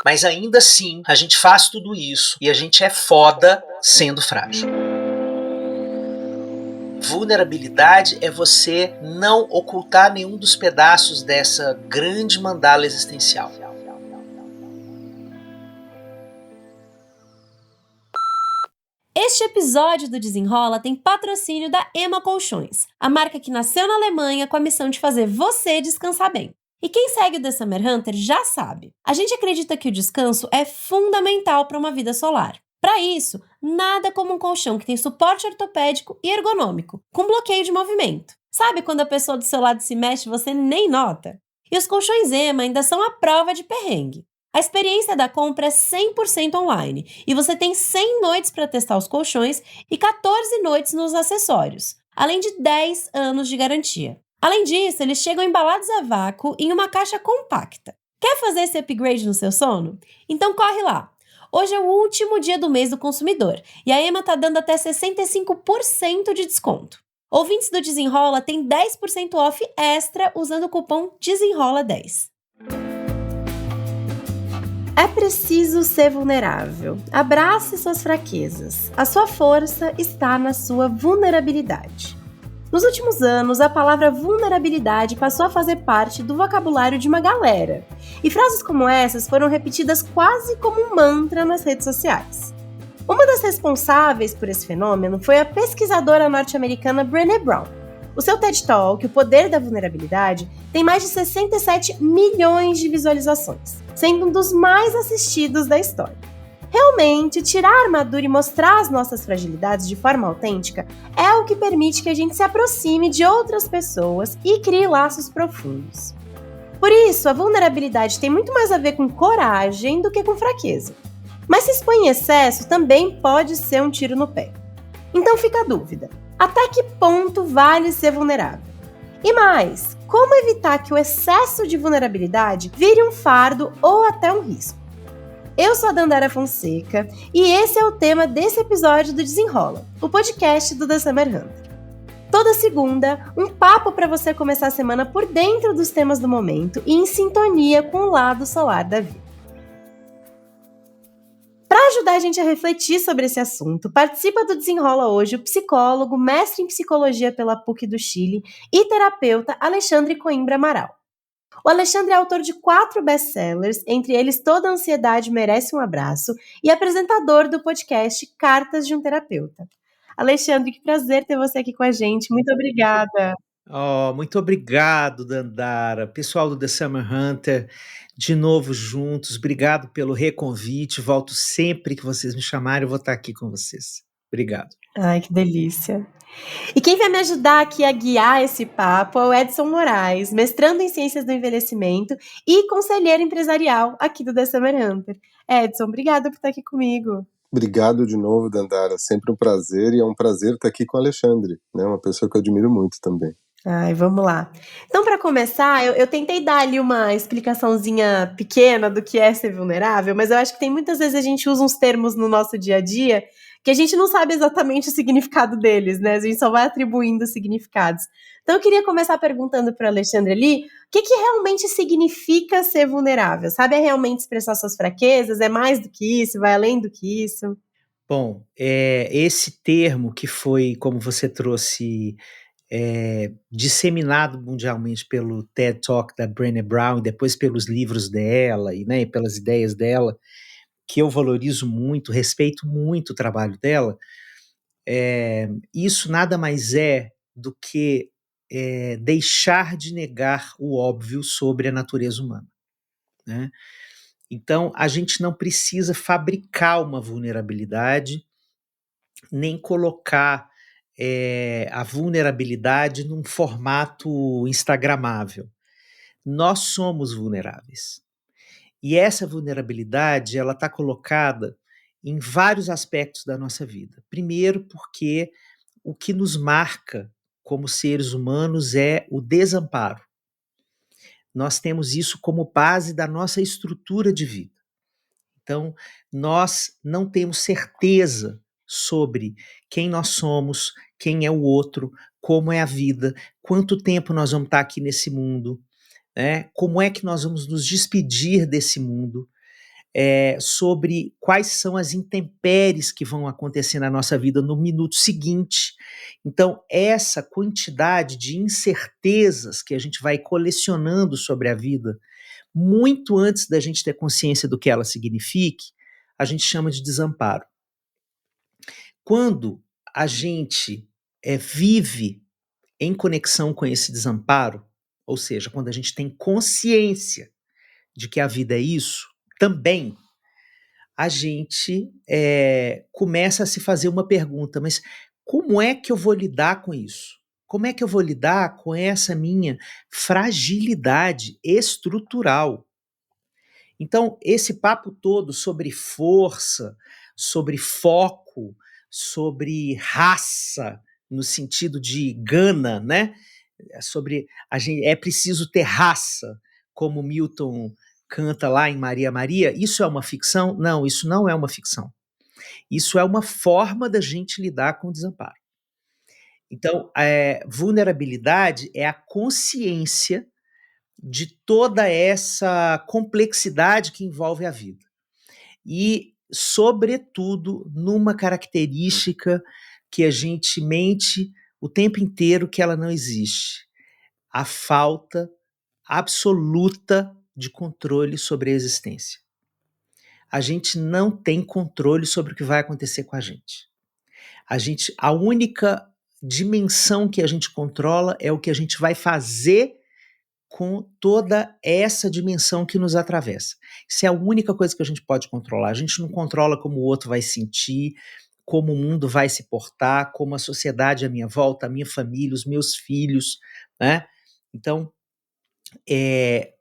Mas ainda assim, a gente faz tudo isso e a gente é foda sendo frágil. Vulnerabilidade é você não ocultar nenhum dos pedaços dessa grande mandala existencial. Este episódio do Desenrola tem patrocínio da Ema Colchões, a marca que nasceu na Alemanha com a missão de fazer você descansar bem. E quem segue o The Summer Hunter já sabe. A gente acredita que o descanso é fundamental para uma vida solar. Para isso, nada como um colchão que tem suporte ortopédico e ergonômico, com bloqueio de movimento. Sabe quando a pessoa do seu lado se mexe e você nem nota? E os colchões Ema ainda são a prova de perrengue. A experiência da compra é 100% online e você tem 100 noites para testar os colchões e 14 noites nos acessórios, além de 10 anos de garantia. Além disso, eles chegam embalados a vácuo em uma caixa compacta. Quer fazer esse upgrade no seu sono? Então corre lá! Hoje é o último dia do mês do consumidor e a Ema está dando até 65% de desconto. Ouvintes do Desenrola têm 10% off extra usando o cupom DESENROLA10. É preciso ser vulnerável. Abrace suas fraquezas. A sua força está na sua vulnerabilidade. Nos últimos anos, a palavra vulnerabilidade passou a fazer parte do vocabulário de uma galera. E frases como essas foram repetidas quase como um mantra nas redes sociais. Uma das responsáveis por esse fenômeno foi a pesquisadora norte-americana Brené Brown. O seu TED Talk, O Poder da Vulnerabilidade, tem mais de 67 milhões de visualizações, sendo um dos mais assistidos da história. Realmente, tirar a armadura e mostrar as nossas fragilidades de forma autêntica é o que permite que a gente se aproxime de outras pessoas e crie laços profundos. Por isso, a vulnerabilidade tem muito mais a ver com coragem do que com fraqueza. Mas se expõe em excesso, também pode ser um tiro no pé. Então fica a dúvida. Até que ponto vale ser vulnerável? E mais, como evitar que o excesso de vulnerabilidade vire um fardo ou até um risco? Eu sou a Dandara Fonseca e esse é o tema desse episódio do Desenrola, o podcast do The Summer Hunter. Toda segunda, um papo para você começar a semana por dentro dos temas do momento e em sintonia com o lado solar da vida. Para ajudar a gente a refletir sobre esse assunto, participa do Desenrola hoje o psicólogo, mestre em psicologia pela PUC do Chile e terapeuta Alexandre Coimbra Amaral. O Alexandre é autor de 4 best-sellers, entre eles Toda a Ansiedade Merece um Abraço, e apresentador do podcast Cartas de um Terapeuta. Alexandre, que prazer ter você aqui com a gente. Muito obrigada. Muito obrigado, Dandara. Pessoal do The Summer Hunter, de novo juntos. Obrigado pelo reconvite. Volto sempre que vocês me chamarem, eu vou estar aqui com vocês. Obrigado. Ai, que delícia. E quem vai me ajudar aqui a guiar esse papo é o Edson Moraes, mestrando em Ciências do Envelhecimento e conselheiro empresarial aqui do The Summer Hunter. Edson, obrigada por estar aqui comigo. Obrigado de novo, Dandara. Sempre um prazer e é um prazer estar aqui com o Alexandre, né? Uma pessoa que eu admiro muito também. Ai, vamos lá. Então, para começar, eu tentei dar ali uma explicaçãozinha pequena do que é ser vulnerável, mas eu acho que tem muitas vezes a gente usa uns termos no nosso dia a dia que a gente não sabe exatamente o significado deles, né? A gente só vai atribuindo significados. Então, eu queria começar perguntando para o Alexandre ali, o que realmente significa ser vulnerável? Sabe, é realmente expressar suas fraquezas? É mais do que isso? Vai além do que isso? Bom, esse termo que foi, como você trouxe, disseminado mundialmente pelo TED Talk da Brené Brown e depois pelos livros dela e, né, pelas ideias dela, que eu valorizo muito, respeito muito o trabalho dela, isso nada mais é do que deixar de negar o óbvio sobre a natureza humana, né? Então, a gente não precisa fabricar uma vulnerabilidade, nem colocar a vulnerabilidade num formato instagramável. Nós somos vulneráveis. E essa vulnerabilidade, ela está colocada em vários aspectos da nossa vida. Primeiro, porque o que nos marca como seres humanos é o desamparo. Nós temos isso como base da nossa estrutura de vida. Então, nós não temos certeza sobre quem nós somos, quem é o outro, como é a vida, quanto tempo nós vamos estar aqui nesse mundo, né? Como é que nós vamos nos despedir desse mundo. sobre quais são as intempéries que vão acontecer na nossa vida no minuto seguinte. Então, essa quantidade de incertezas que a gente vai colecionando sobre a vida, muito antes da gente ter consciência do que ela signifique, a gente chama de desamparo. Quando a gente vive em conexão com esse desamparo, ou seja, quando a gente tem consciência de que a vida é isso, também a gente começa a se fazer uma pergunta, mas como é que eu vou lidar com isso? Como é que eu vou lidar com essa minha fragilidade estrutural? Então, esse papo todo sobre força, sobre foco, sobre raça, no sentido de gana, né? É preciso ter raça, como Milton canta lá em Maria Maria. Isso é uma ficção? Não, isso não é uma ficção. Isso é uma forma da gente lidar com o desamparo. Então, vulnerabilidade é a consciência de toda essa complexidade que envolve a vida. E, sobretudo, numa característica que a gente mente o tempo inteiro que ela não existe: a falta absoluta de controle sobre a existência. A gente não tem controle sobre o que vai acontecer com a gente. A única dimensão que a gente controla é o que a gente vai fazer com toda essa dimensão que nos atravessa. Isso é a única coisa que a gente pode controlar. A gente não controla como o outro vai sentir, como o mundo vai se portar, como a sociedade à minha volta, a minha família, os meus filhos, né? Então,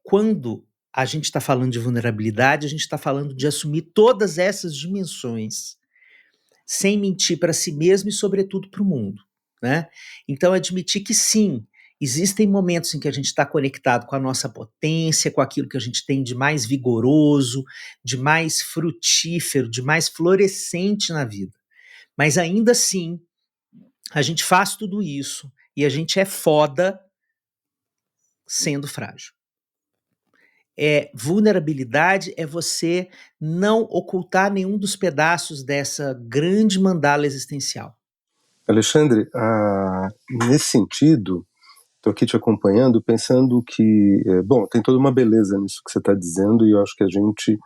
quando a gente está falando de vulnerabilidade, a gente está falando de assumir todas essas dimensões, sem mentir para si mesmo e, sobretudo, para o mundo, né? Então, admitir que sim, existem momentos em que a gente está conectado com a nossa potência, com aquilo que a gente tem de mais vigoroso, de mais frutífero, de mais florescente na vida. Mas ainda assim, a gente faz tudo isso e a gente é foda sendo frágil. Vulnerabilidade é você não ocultar nenhum dos pedaços dessa grande mandala existencial. Alexandre, nesse sentido, estou aqui te acompanhando, pensando que, tem toda uma beleza nisso que você está dizendo, e eu acho que a gente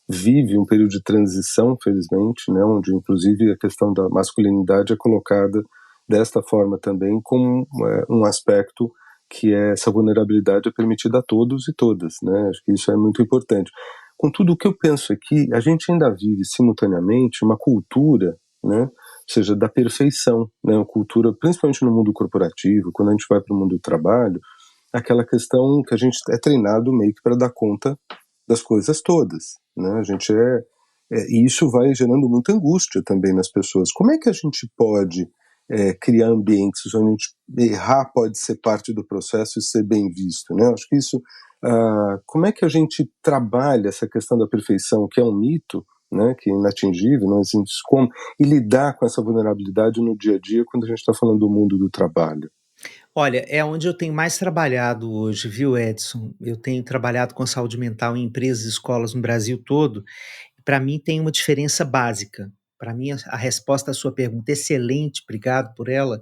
vive um período de transição, felizmente, né, onde inclusive a questão da masculinidade é colocada desta forma também, como um aspecto que essa vulnerabilidade é permitida a todos e todas, né? Acho que isso é muito importante. Contudo, o que eu penso é que a gente ainda vive simultaneamente uma cultura, né, ou seja, da perfeição, né, uma cultura, principalmente no mundo corporativo, quando a gente vai para o mundo do trabalho, aquela questão que a gente é treinado meio que para dar conta das coisas todas, né? A gente e isso vai gerando muita angústia também nas pessoas. Como é que a gente pode criar ambientes onde a gente errar pode ser parte do processo e ser bem visto, né? Acho que isso, como é que a gente trabalha essa questão da perfeição, que é um mito, né, que é inatingível, não existe como, e lidar com essa vulnerabilidade no dia a dia quando a gente está falando do mundo do trabalho? Olha, é onde eu tenho mais trabalhado hoje, viu, Edson? Eu tenho trabalhado com saúde mental em empresas e escolas no Brasil todo. Para mim tem uma diferença básica. Para mim, a resposta à sua pergunta, excelente, obrigado por ela,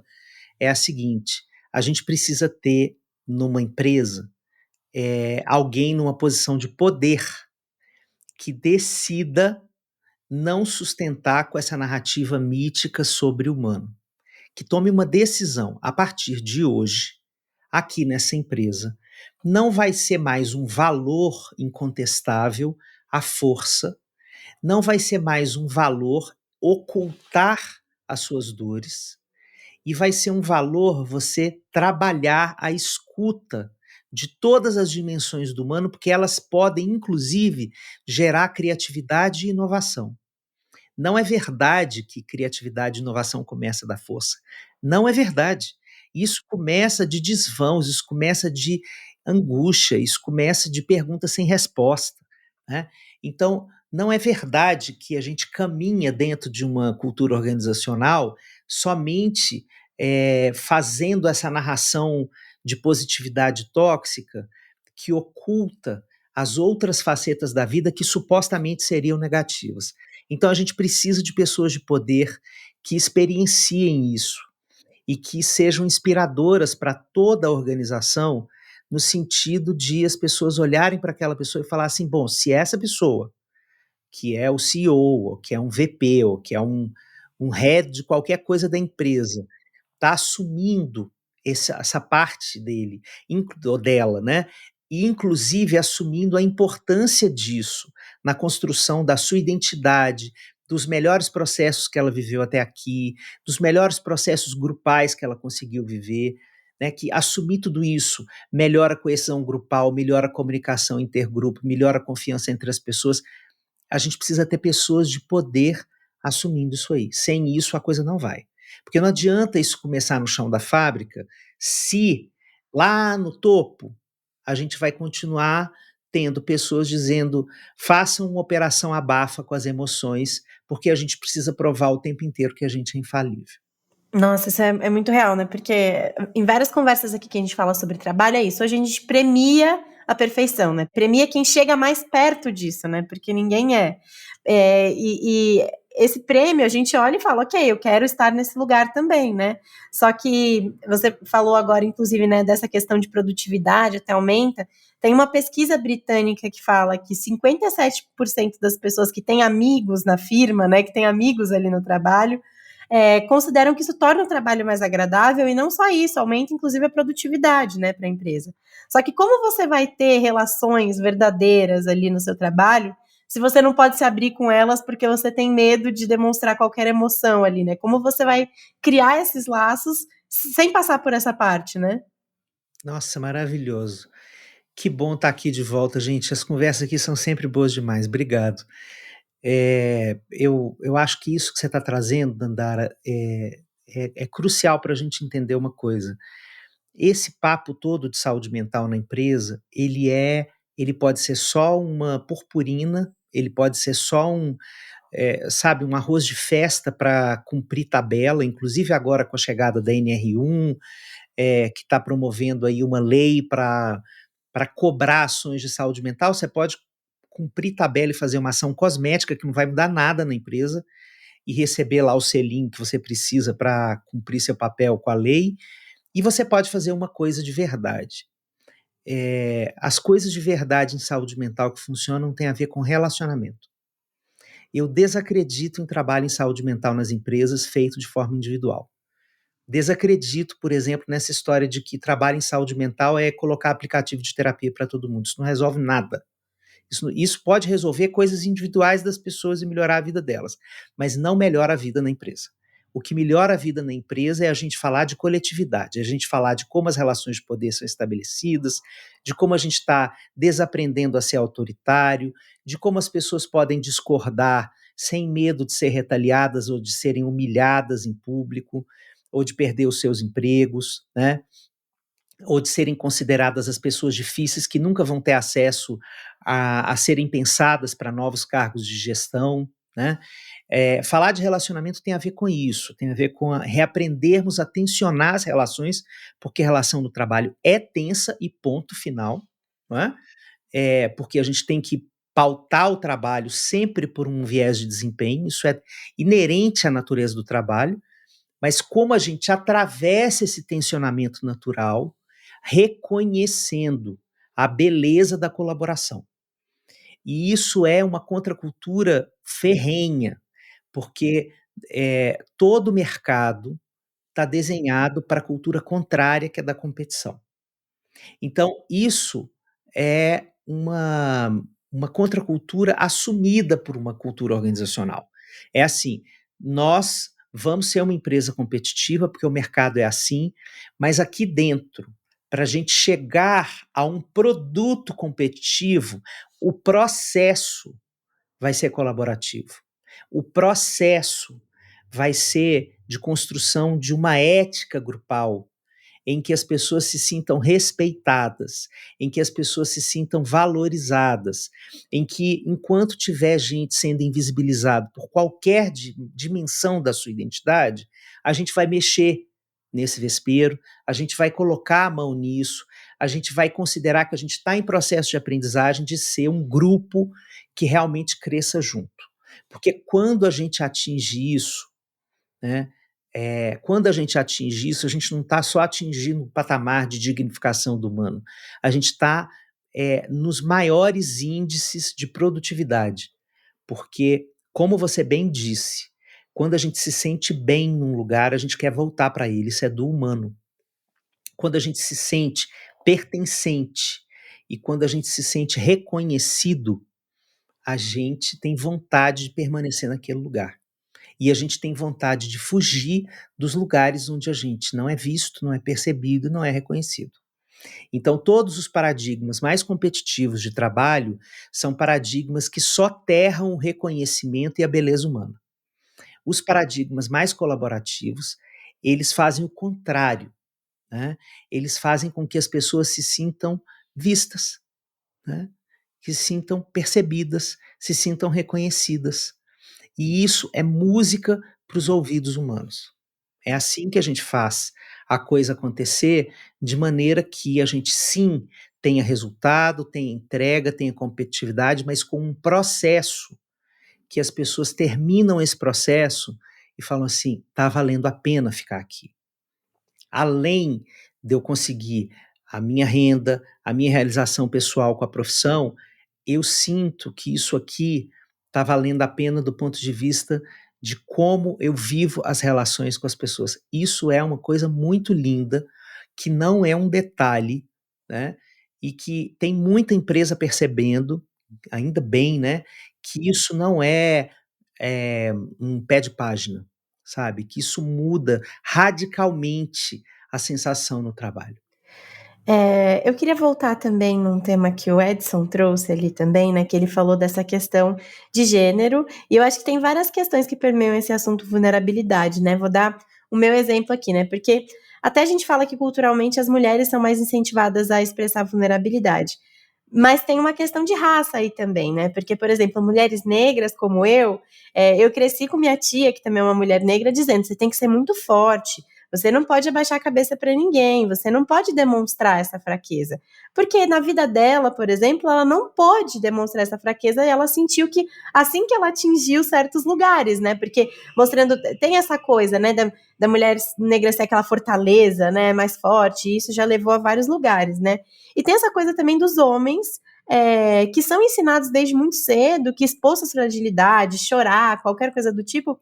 é a seguinte: a gente precisa ter numa empresa alguém numa posição de poder que decida não sustentar com essa narrativa mítica sobre o humano, que tome uma decisão a partir de hoje, aqui nessa empresa. Não vai ser mais um valor incontestável a força, não vai ser mais um valor ocultar as suas dores, e vai ser um valor você trabalhar a escuta de todas as dimensões do humano, porque elas podem, inclusive, gerar criatividade e inovação. Não é verdade que criatividade e inovação começa da força. Não é verdade. Isso começa de desvãos, isso começa de angústia, isso começa de perguntas sem resposta, né? Então, não é verdade que a gente caminha dentro de uma cultura organizacional somente fazendo essa narração de positividade tóxica que oculta as outras facetas da vida que supostamente seriam negativas. Então a gente precisa de pessoas de poder que experienciem isso e que sejam inspiradoras para toda a organização, no sentido de as pessoas olharem para aquela pessoa e falar assim: bom, se essa pessoa, que é o CEO, ou que é um VP, ou que é um head de qualquer coisa da empresa, está assumindo essa parte dele, ou dela, né? E inclusive assumindo a importância disso na construção da sua identidade, dos melhores processos que ela viveu até aqui, dos melhores processos grupais que ela conseguiu viver, né? Que assumir tudo isso melhora a coesão grupal, melhora a comunicação intergrupo, melhora a confiança entre as pessoas. A gente precisa ter pessoas de poder assumindo isso aí. Sem isso, a coisa não vai. Porque não adianta isso começar no chão da fábrica se lá no topo a gente vai continuar tendo pessoas dizendo: façam uma operação abafa com as emoções, porque a gente precisa provar o tempo inteiro que a gente é infalível. Nossa, isso é muito real, né? Porque em várias conversas aqui que a gente fala sobre trabalho é isso. Hoje a gente premia a perfeição, né? Premia quem chega mais perto disso, né? Porque ninguém é. E esse prêmio a gente olha e fala, ok, eu quero estar nesse lugar também, né? Só que você falou agora, inclusive, né, dessa questão de produtividade, até aumenta. Tem uma pesquisa britânica que fala que 57% das pessoas que têm amigos na firma, né, que têm amigos ali no trabalho, consideram que isso torna o trabalho mais agradável e não só isso, aumenta inclusive a produtividade, né, para a empresa. Só que como você vai ter relações verdadeiras ali no seu trabalho se você não pode se abrir com elas porque você tem medo de demonstrar qualquer emoção ali, né? Como você vai criar esses laços sem passar por essa parte, né? Nossa, maravilhoso. Que bom estar aqui de volta, gente. As conversas aqui são sempre boas demais. Obrigado. Eu acho que isso que você está trazendo, Dandara, é crucial para a gente entender uma coisa. Esse papo todo de saúde mental na empresa, ele pode ser só uma purpurina, ele pode ser só sabe, um arroz de festa para cumprir tabela, inclusive agora com a chegada da NR1, que está promovendo aí uma lei para cobrar ações de saúde mental. Você pode cumprir tabela e fazer uma ação cosmética que não vai mudar nada na empresa e receber lá o selinho que você precisa para cumprir seu papel com a lei, e você pode fazer uma coisa de verdade. As coisas de verdade em saúde mental que funcionam têm a ver com relacionamento. Eu desacredito em trabalho em saúde mental nas empresas feito de forma individual. Desacredito, por exemplo, nessa história de que trabalho em saúde mental é colocar aplicativo de terapia para todo mundo. Isso não resolve nada. Isso pode resolver coisas individuais das pessoas e melhorar a vida delas, mas não melhora a vida na empresa. O que melhora a vida na empresa é a gente falar de coletividade, é a gente falar de como as relações de poder são estabelecidas, de como a gente está desaprendendo a ser autoritário, de como as pessoas podem discordar sem medo de ser retaliadas ou de serem humilhadas em público, ou de perder os seus empregos, né? Ou de serem consideradas as pessoas difíceis que nunca vão ter acesso a serem pensadas para novos cargos de gestão, né? Falar de relacionamento tem a ver com isso, tem a ver com reaprendermos a tensionar as relações, porque a relação do trabalho é tensa e ponto final, não é? Porque a gente tem que pautar o trabalho sempre por um viés de desempenho, isso é inerente à natureza do trabalho, mas como a gente atravessa esse tensionamento natural, reconhecendo a beleza da colaboração. E isso é uma contracultura ferrenha, porque todo mercado está desenhado para a cultura contrária, que é da competição. Então, isso é uma contracultura assumida por uma cultura organizacional. É assim, nós vamos ser uma empresa competitiva, porque o mercado é assim, mas aqui dentro, para a gente chegar a um produto competitivo, o processo vai ser colaborativo. O processo vai ser de construção de uma ética grupal, em que as pessoas se sintam respeitadas, em que as pessoas se sintam valorizadas, em que, enquanto tiver gente sendo invisibilizada por qualquer dimensão da sua identidade, a gente vai mexer nesse vespeiro, a gente vai colocar a mão nisso, a gente vai considerar que a gente está em processo de aprendizagem de ser um grupo que realmente cresça junto. Porque quando a gente atinge isso, né, quando a gente atinge isso, a gente não está só atingindo o patamar de dignificação do humano, a gente está nos maiores índices de produtividade. Porque, como você bem disse, quando a gente se sente bem num lugar, a gente quer voltar para ele, isso é do humano. Quando a gente se sente pertencente e quando a gente se sente reconhecido, a gente tem vontade de permanecer naquele lugar. E a gente tem vontade de fugir dos lugares onde a gente não é visto, não é percebido, não é reconhecido. Então, todos os paradigmas mais competitivos de trabalho são paradigmas que soterram o reconhecimento e a beleza humana. Os paradigmas mais colaborativos, eles fazem o contrário, né? Eles fazem com que as pessoas se sintam vistas, né? Que se sintam percebidas, se sintam reconhecidas. E isso é música para os ouvidos humanos. É assim que a gente faz a coisa acontecer, de maneira que a gente sim tenha resultado, tenha entrega, tenha competitividade, mas com um processo que as pessoas terminam esse processo e falam assim: tá valendo a pena ficar aqui. Além de eu conseguir a minha renda, a minha realização pessoal com a profissão, eu sinto que isso aqui está valendo a pena do ponto de vista de como eu vivo as relações com as pessoas. Isso é uma coisa muito linda, que não é um detalhe, né? E que tem muita empresa percebendo, ainda bem, né? Que isso não um pé de página, sabe? Que isso muda radicalmente a sensação no trabalho. Eu queria voltar também num tema que o Edson trouxe ali também, né, que ele falou dessa questão de gênero, e eu acho que tem várias questões que permeiam esse assunto vulnerabilidade, né, vou dar o meu exemplo aqui, né, porque até a gente fala que culturalmente as mulheres são mais incentivadas a expressar vulnerabilidade, mas tem uma questão de raça aí também, né, porque, por exemplo, mulheres negras como eu cresci com minha tia, que também é uma mulher negra, dizendo, você tem que ser muito forte, você não pode abaixar a cabeça para ninguém, você não pode demonstrar essa fraqueza. Porque na vida dela, por exemplo, ela não pôde demonstrar essa fraqueza e ela sentiu que assim que ela atingiu certos lugares, né? Porque mostrando, tem essa coisa, né, da mulher negra ser aquela fortaleza, né, mais forte, e isso já levou a vários lugares, né? E tem essa coisa também dos homens, que são ensinados desde muito cedo que expor suas fragilidades, chorar, qualquer coisa do tipo,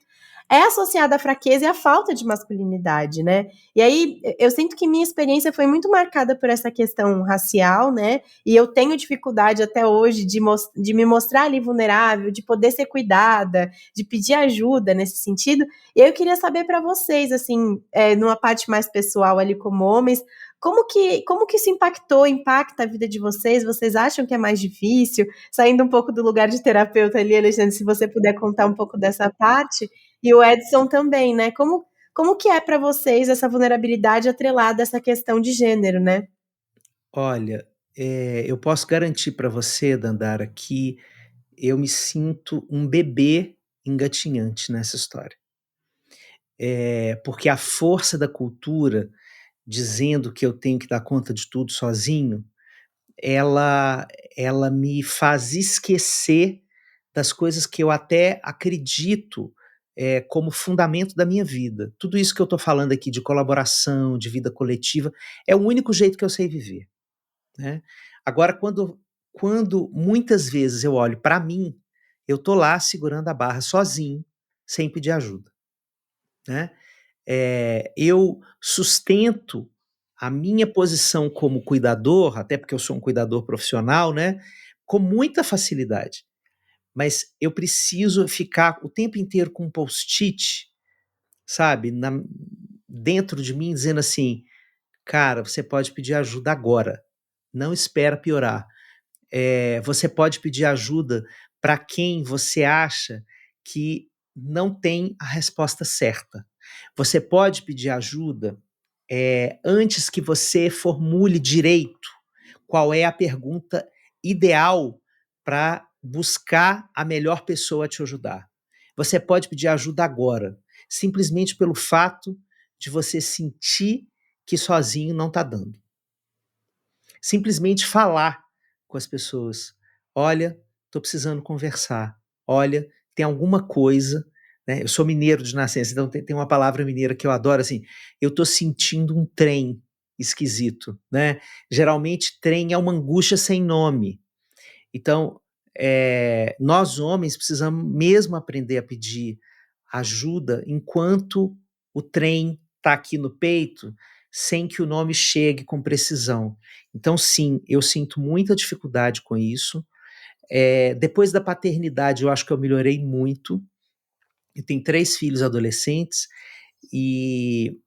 é associada à fraqueza e à falta de masculinidade, né? E aí eu sinto que minha experiência foi muito marcada por essa questão racial, né? E eu tenho dificuldade até hoje de me mostrar ali vulnerável, de poder ser cuidada, de pedir ajuda nesse sentido. E eu queria saber para vocês, assim, numa parte mais pessoal ali como homens, como que isso impacta a vida de vocês? Vocês acham que é mais difícil? Saindo um pouco do lugar de terapeuta ali, Alexandre, se você puder contar um pouco dessa parte. E o Edson também, né? Como que é para vocês essa vulnerabilidade atrelada a essa questão de gênero, né? Olha, eu posso garantir para você, Dandara, que eu me sinto um bebê engatinhante nessa história. Porque a força da cultura, dizendo que eu tenho que dar conta de tudo sozinho, ela me faz esquecer das coisas que eu até acredito como fundamento da minha vida. Tudo isso que eu estou falando aqui de colaboração, de vida coletiva, é o único jeito que eu sei viver, né? Agora, quando muitas vezes eu olho para mim, eu tô lá segurando a barra sozinho, sem pedir ajuda, né? Eu sustento a minha posição como cuidador, até porque eu sou um cuidador profissional, né? Com muita facilidade. Mas eu preciso ficar o tempo inteiro com um post-it, sabe, dentro de mim, dizendo assim: cara, você pode pedir ajuda agora, não espera piorar. Você pode pedir ajuda para quem você acha que não tem a resposta certa. Você pode pedir ajuda antes que você formule direito qual é a pergunta ideal para buscar a melhor pessoa a te ajudar. Você pode pedir ajuda agora, simplesmente pelo fato de você sentir que sozinho não está dando. simplesmente falar com as pessoas. Olha, estou precisando conversar. Olha, tem alguma coisa, né? Eu sou mineiro de nascença, então tem uma palavra mineira que eu adoro, assim, eu estou sentindo um trem esquisito, né? Geralmente trem é uma angústia sem nome. Então, nós homens precisamos mesmo aprender a pedir ajuda enquanto o trem está aqui no peito, sem que o nome chegue com precisão. Então, sim, eu sinto muita dificuldade com isso. Depois da paternidade, eu acho que eu melhorei muito. Eu tenho 3 filhos adolescentes e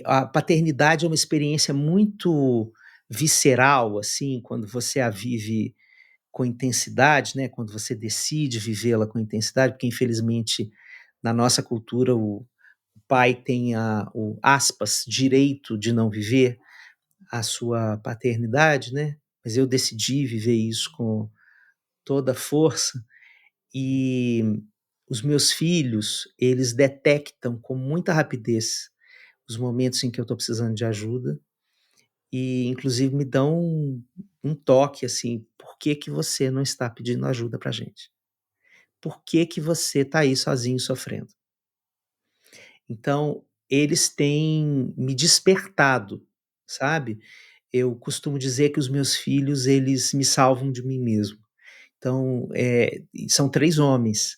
a paternidade é uma experiência muito visceral, assim, quando você a vive com intensidade, né? Quando você decide vivê-la com intensidade, porque infelizmente na nossa cultura o pai tem o aspas direito de não viver a sua paternidade, né? Mas eu decidi viver isso com toda a força e os meus filhos, eles detectam com muita rapidez os momentos em que eu estou precisando de ajuda e inclusive me dão um toque assim, por que que você não está pedindo ajuda pra gente? Por que que você está aí sozinho sofrendo? Então, eles têm me despertado, sabe? Eu costumo dizer que os meus filhos, eles me salvam de mim mesmo. Então, são 3 homens.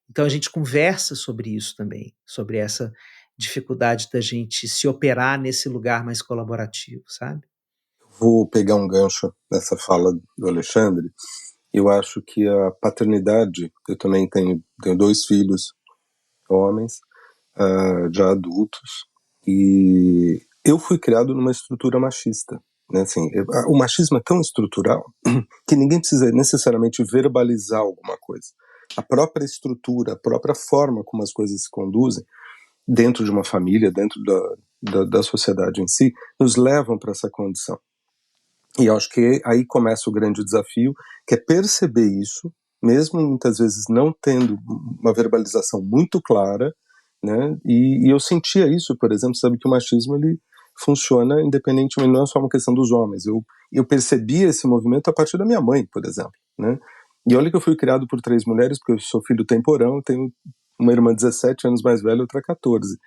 Então a gente conversa sobre isso também, sobre essa dificuldade da gente se operar nesse lugar mais colaborativo, sabe? Vou pegar um gancho nessa fala do Alexandre. Eu acho que a paternidade, eu também tenho 2 filhos homens, já adultos, e eu fui criado numa estrutura machista, né? Assim, o machismo é tão estrutural que ninguém precisa necessariamente verbalizar alguma coisa. A própria estrutura, a própria forma como as coisas se conduzem dentro de uma família, dentro da sociedade em si, nos levam para essa condição. E eu acho que aí começa o grande desafio, que é perceber isso, mesmo muitas vezes não tendo uma verbalização muito clara, né? E eu sentia isso, por exemplo, sabe que o machismo ele funciona independentemente, não é só uma questão dos homens. Eu percebia esse movimento a partir da minha mãe, por exemplo, né? E olha que eu fui criado por 3 mulheres, porque eu sou filho temporão, tenho uma irmã 17 anos mais velha, outra 14.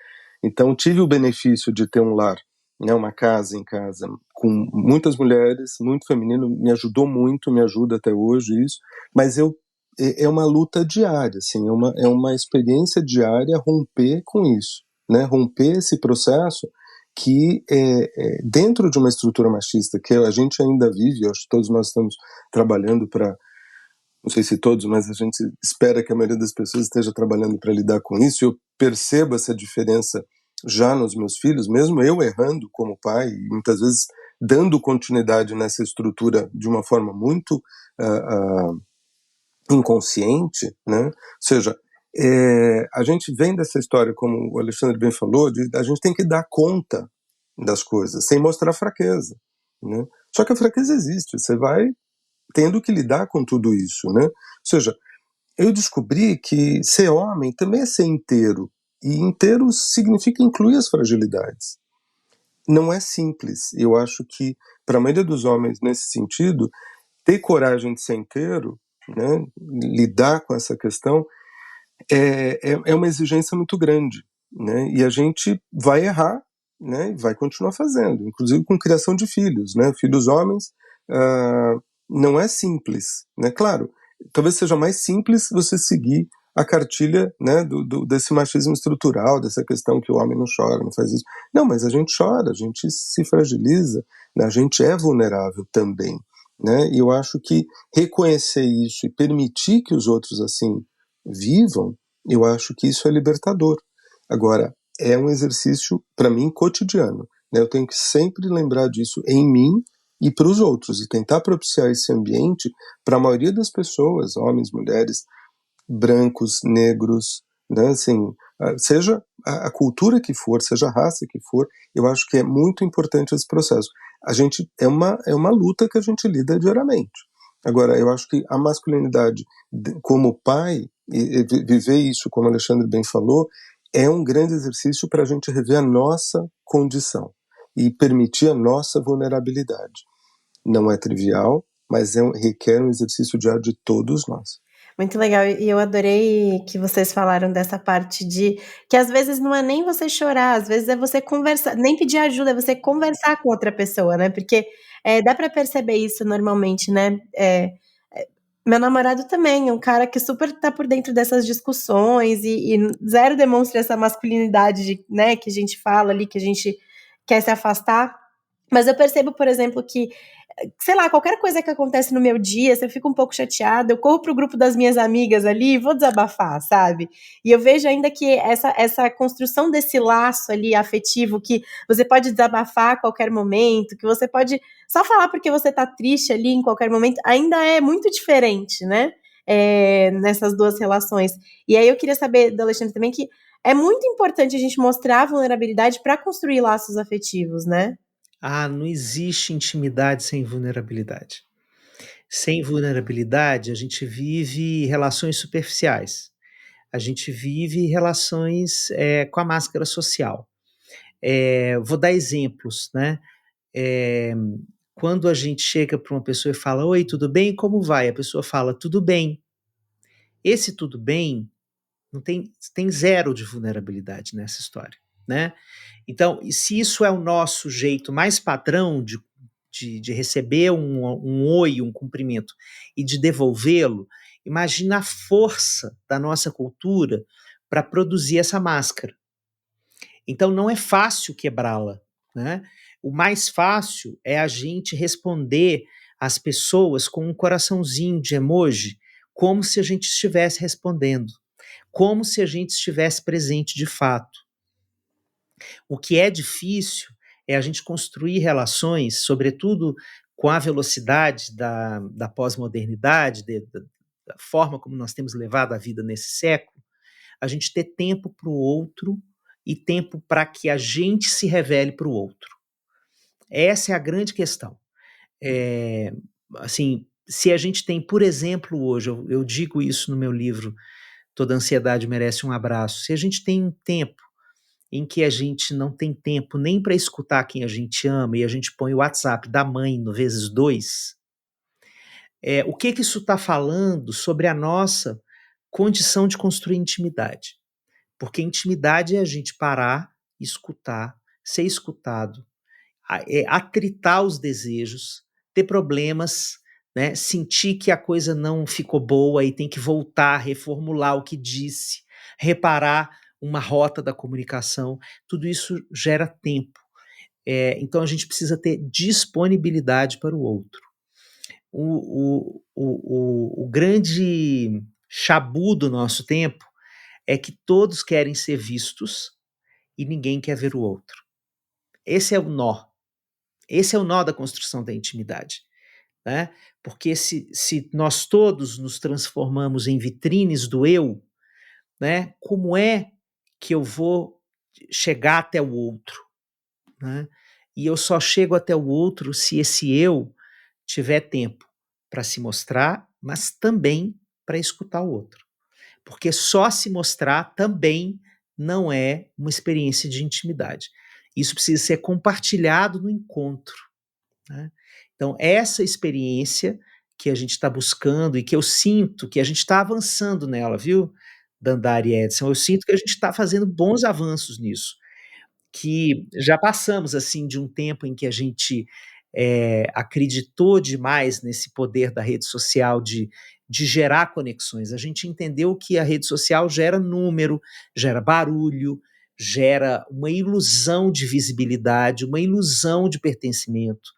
Então tive o benefício de ter um lar, né, uma casa em casa com muitas mulheres, muito feminino, me ajudou muito, me ajuda até hoje isso, mas é uma luta diária, assim, é uma experiência diária romper com isso, né, romper esse processo que dentro de uma estrutura machista que a gente ainda vive, eu acho que todos nós estamos trabalhando para, não sei se todos, mas a gente espera que a maioria das pessoas esteja trabalhando para lidar com isso, e eu percebo essa diferença já nos meus filhos, mesmo eu errando como pai, e muitas vezes dando continuidade nessa estrutura de uma forma muito inconsciente, né? Ou seja, a gente vem dessa história, como o Alexandre bem falou, a gente tem que dar conta das coisas, sem mostrar fraqueza, né? Só que a fraqueza existe, você vai tendo que lidar com tudo isso, né? Ou seja, eu descobri que ser homem também é ser inteiro, e inteiro significa incluir as fragilidades. Não é simples. Eu acho que, para a maioria dos homens, nesse sentido, ter coragem de ser inteiro, né, lidar com essa questão, é uma exigência muito grande, né? E a gente vai errar, né? Vai continuar fazendo, inclusive com criação de filhos, né? Filhos homens, não é simples, né? Claro, talvez seja mais simples você seguir a cartilha, né, desse machismo estrutural, dessa questão que o homem não chora, não faz isso. Não, mas a gente chora, a gente se fragiliza, né? A gente é vulnerável também, né? E eu acho que reconhecer isso e permitir que os outros assim vivam, eu acho que isso é libertador. Agora, é um exercício, para mim, cotidiano, né? Eu tenho que sempre lembrar disso em mim e para os outros, e tentar propiciar esse ambiente para a maioria das pessoas, homens, mulheres, brancos, negros, né? Assim, seja a cultura que for, seja a raça que for, eu acho que é muito importante esse processo. A gente é uma luta que a gente lida diariamente. Agora, eu acho que a masculinidade como pai, e viver isso, como o Alexandre bem falou, é um grande exercício para a gente rever a nossa condição e permitir a nossa vulnerabilidade. não é trivial, mas requer um exercício diário de todos nós. Muito legal, e eu adorei que vocês falaram dessa parte de que às vezes não é nem você chorar, às vezes é você conversar, nem pedir ajuda, é você conversar com outra pessoa, né? Porque dá pra perceber isso normalmente, né? Meu namorado também é um cara que super tá por dentro dessas discussões e zero demonstra essa masculinidade, né, que a gente fala ali, que a gente quer se afastar. Mas eu percebo, por exemplo, que, sei lá, qualquer coisa que acontece no meu dia, se eu fico um pouco chateada, eu corro pro grupo das minhas amigas ali e vou desabafar, sabe? E eu vejo ainda que essa construção desse laço ali afetivo, que você pode desabafar a qualquer momento, que você pode só falar porque você tá triste ali em qualquer momento, ainda é muito diferente, né? Nessas duas relações. E aí eu queria saber do Alexandre também que é muito importante a gente mostrar a vulnerabilidade para construir laços afetivos, né? Não existe intimidade sem vulnerabilidade. Sem vulnerabilidade, a gente vive relações superficiais. A gente vive relações com a máscara social. Vou dar exemplos, né? Quando a gente chega para uma pessoa e fala, oi, tudo bem? Como vai? A pessoa fala, tudo bem. Esse tudo bem não tem zero de vulnerabilidade nessa história, né? Então, e se isso é o nosso jeito mais padrão de receber um oi, um cumprimento e de devolvê-lo, imagina a força da nossa cultura para produzir essa máscara. Então, não é fácil quebrá-la, né? O mais fácil é a gente responder às pessoas com um coraçãozinho de emoji, como se a gente estivesse respondendo, como se a gente estivesse presente de fato. O que é difícil é a gente construir relações, sobretudo com a velocidade da pós-modernidade, da forma como nós temos levado a vida nesse século, a gente ter tempo para o outro e tempo para que a gente se revele para o outro. Essa é a grande questão. Assim, se a gente tem, por exemplo, hoje, eu digo isso no meu livro, Toda Ansiedade Merece um Abraço, se a gente tem um tempo em que a gente não tem tempo nem para escutar quem a gente ama e a gente põe o WhatsApp da mãe no vezes 2, o que isso está falando sobre a nossa condição de construir intimidade? Porque intimidade é a gente parar, escutar, ser escutado, atritar os desejos, ter problemas, né, sentir que a coisa não ficou boa e tem que voltar, reformular o que disse, reparar uma rota da comunicação, tudo isso gera tempo. Então a gente precisa ter disponibilidade para o outro. O grande chabu do nosso tempo é que todos querem ser vistos e ninguém quer ver o outro. Esse é o nó. Esse é o nó da construção da intimidade, né? Porque se nós todos nos transformamos em vitrines do eu, né? Como é que eu vou chegar até o outro, né? E eu só chego até o outro se esse eu tiver tempo para se mostrar, mas também para escutar o outro. Porque só se mostrar também não é uma experiência de intimidade. Isso precisa ser compartilhado no encontro, né? Então, essa experiência que a gente está buscando e que eu sinto que a gente está avançando nela, viu, Dandara e Edson? Eu sinto que a gente está fazendo bons avanços nisso, que já passamos assim de um tempo em que a gente acreditou demais nesse poder da rede social de gerar conexões. A gente entendeu que a rede social gera número, gera barulho, gera uma ilusão de visibilidade, uma ilusão de pertencimento,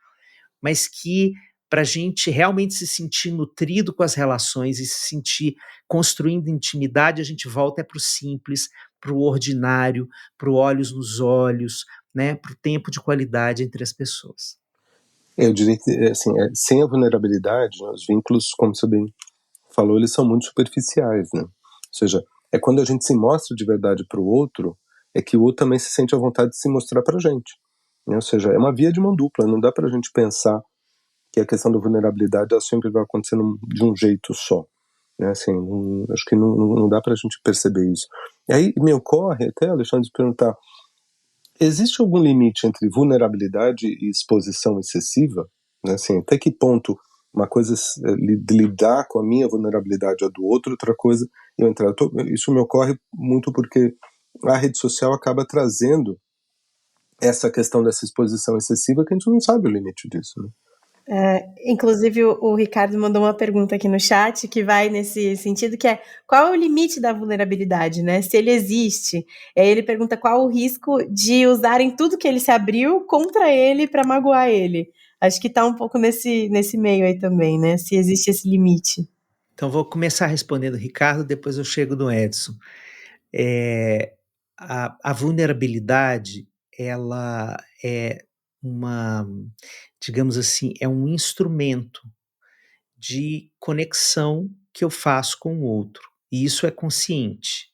mas que para a gente realmente se sentir nutrido com as relações e se sentir construindo intimidade, a gente volta para o simples, para o ordinário, para o olhos nos olhos, né, para o tempo de qualidade entre as pessoas. Eu diria que, assim, sem a vulnerabilidade, né, os vínculos, como você bem falou, eles são muito superficiais, né? Ou seja, é quando a gente se mostra de verdade para o outro, é que o outro também se sente à vontade de se mostrar para a gente, né? Ou seja, é uma via de mão dupla, não dá para a gente pensar que a questão da vulnerabilidade ela sempre vai acontecendo de um jeito só, né? Assim, acho que não dá para a gente perceber isso. E aí me ocorre até, Alexandre, de perguntar, existe algum limite entre vulnerabilidade e exposição excessiva? né? Assim, até que ponto uma coisa de lidar com a minha vulnerabilidade, a do outro, outra coisa eu entrar. Isso me ocorre muito porque a rede social acaba trazendo essa questão dessa exposição excessiva que a gente não sabe o limite disso, né? Inclusive, o Ricardo mandou uma pergunta aqui no chat que vai nesse sentido, que é qual é o limite da vulnerabilidade, né? Se ele existe. Ele pergunta qual o risco de usarem tudo que ele se abriu contra ele para magoar ele. Acho que está um pouco nesse meio aí também, né? Se existe esse limite. Então, vou começar respondendo o Ricardo, depois eu chego no Edson. A vulnerabilidade, ela é digamos assim, é um instrumento de conexão que eu faço com o outro, e isso é consciente.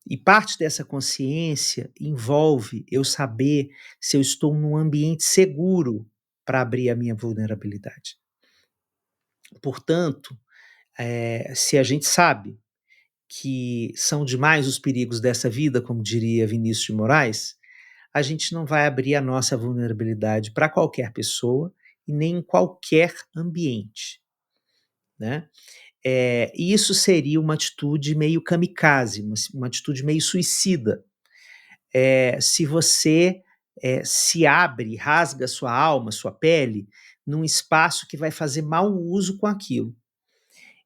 E parte dessa consciência envolve eu saber se eu estou num ambiente seguro para abrir a minha vulnerabilidade. Portanto, se a gente sabe que são demais os perigos dessa vida, como diria Vinícius de Moraes, a gente não vai abrir a nossa vulnerabilidade para qualquer pessoa e nem em qualquer ambiente, né? E isso seria uma atitude meio kamikaze, uma atitude meio suicida. Se você se abre, rasga sua alma, sua pele, num espaço que vai fazer mau uso com aquilo.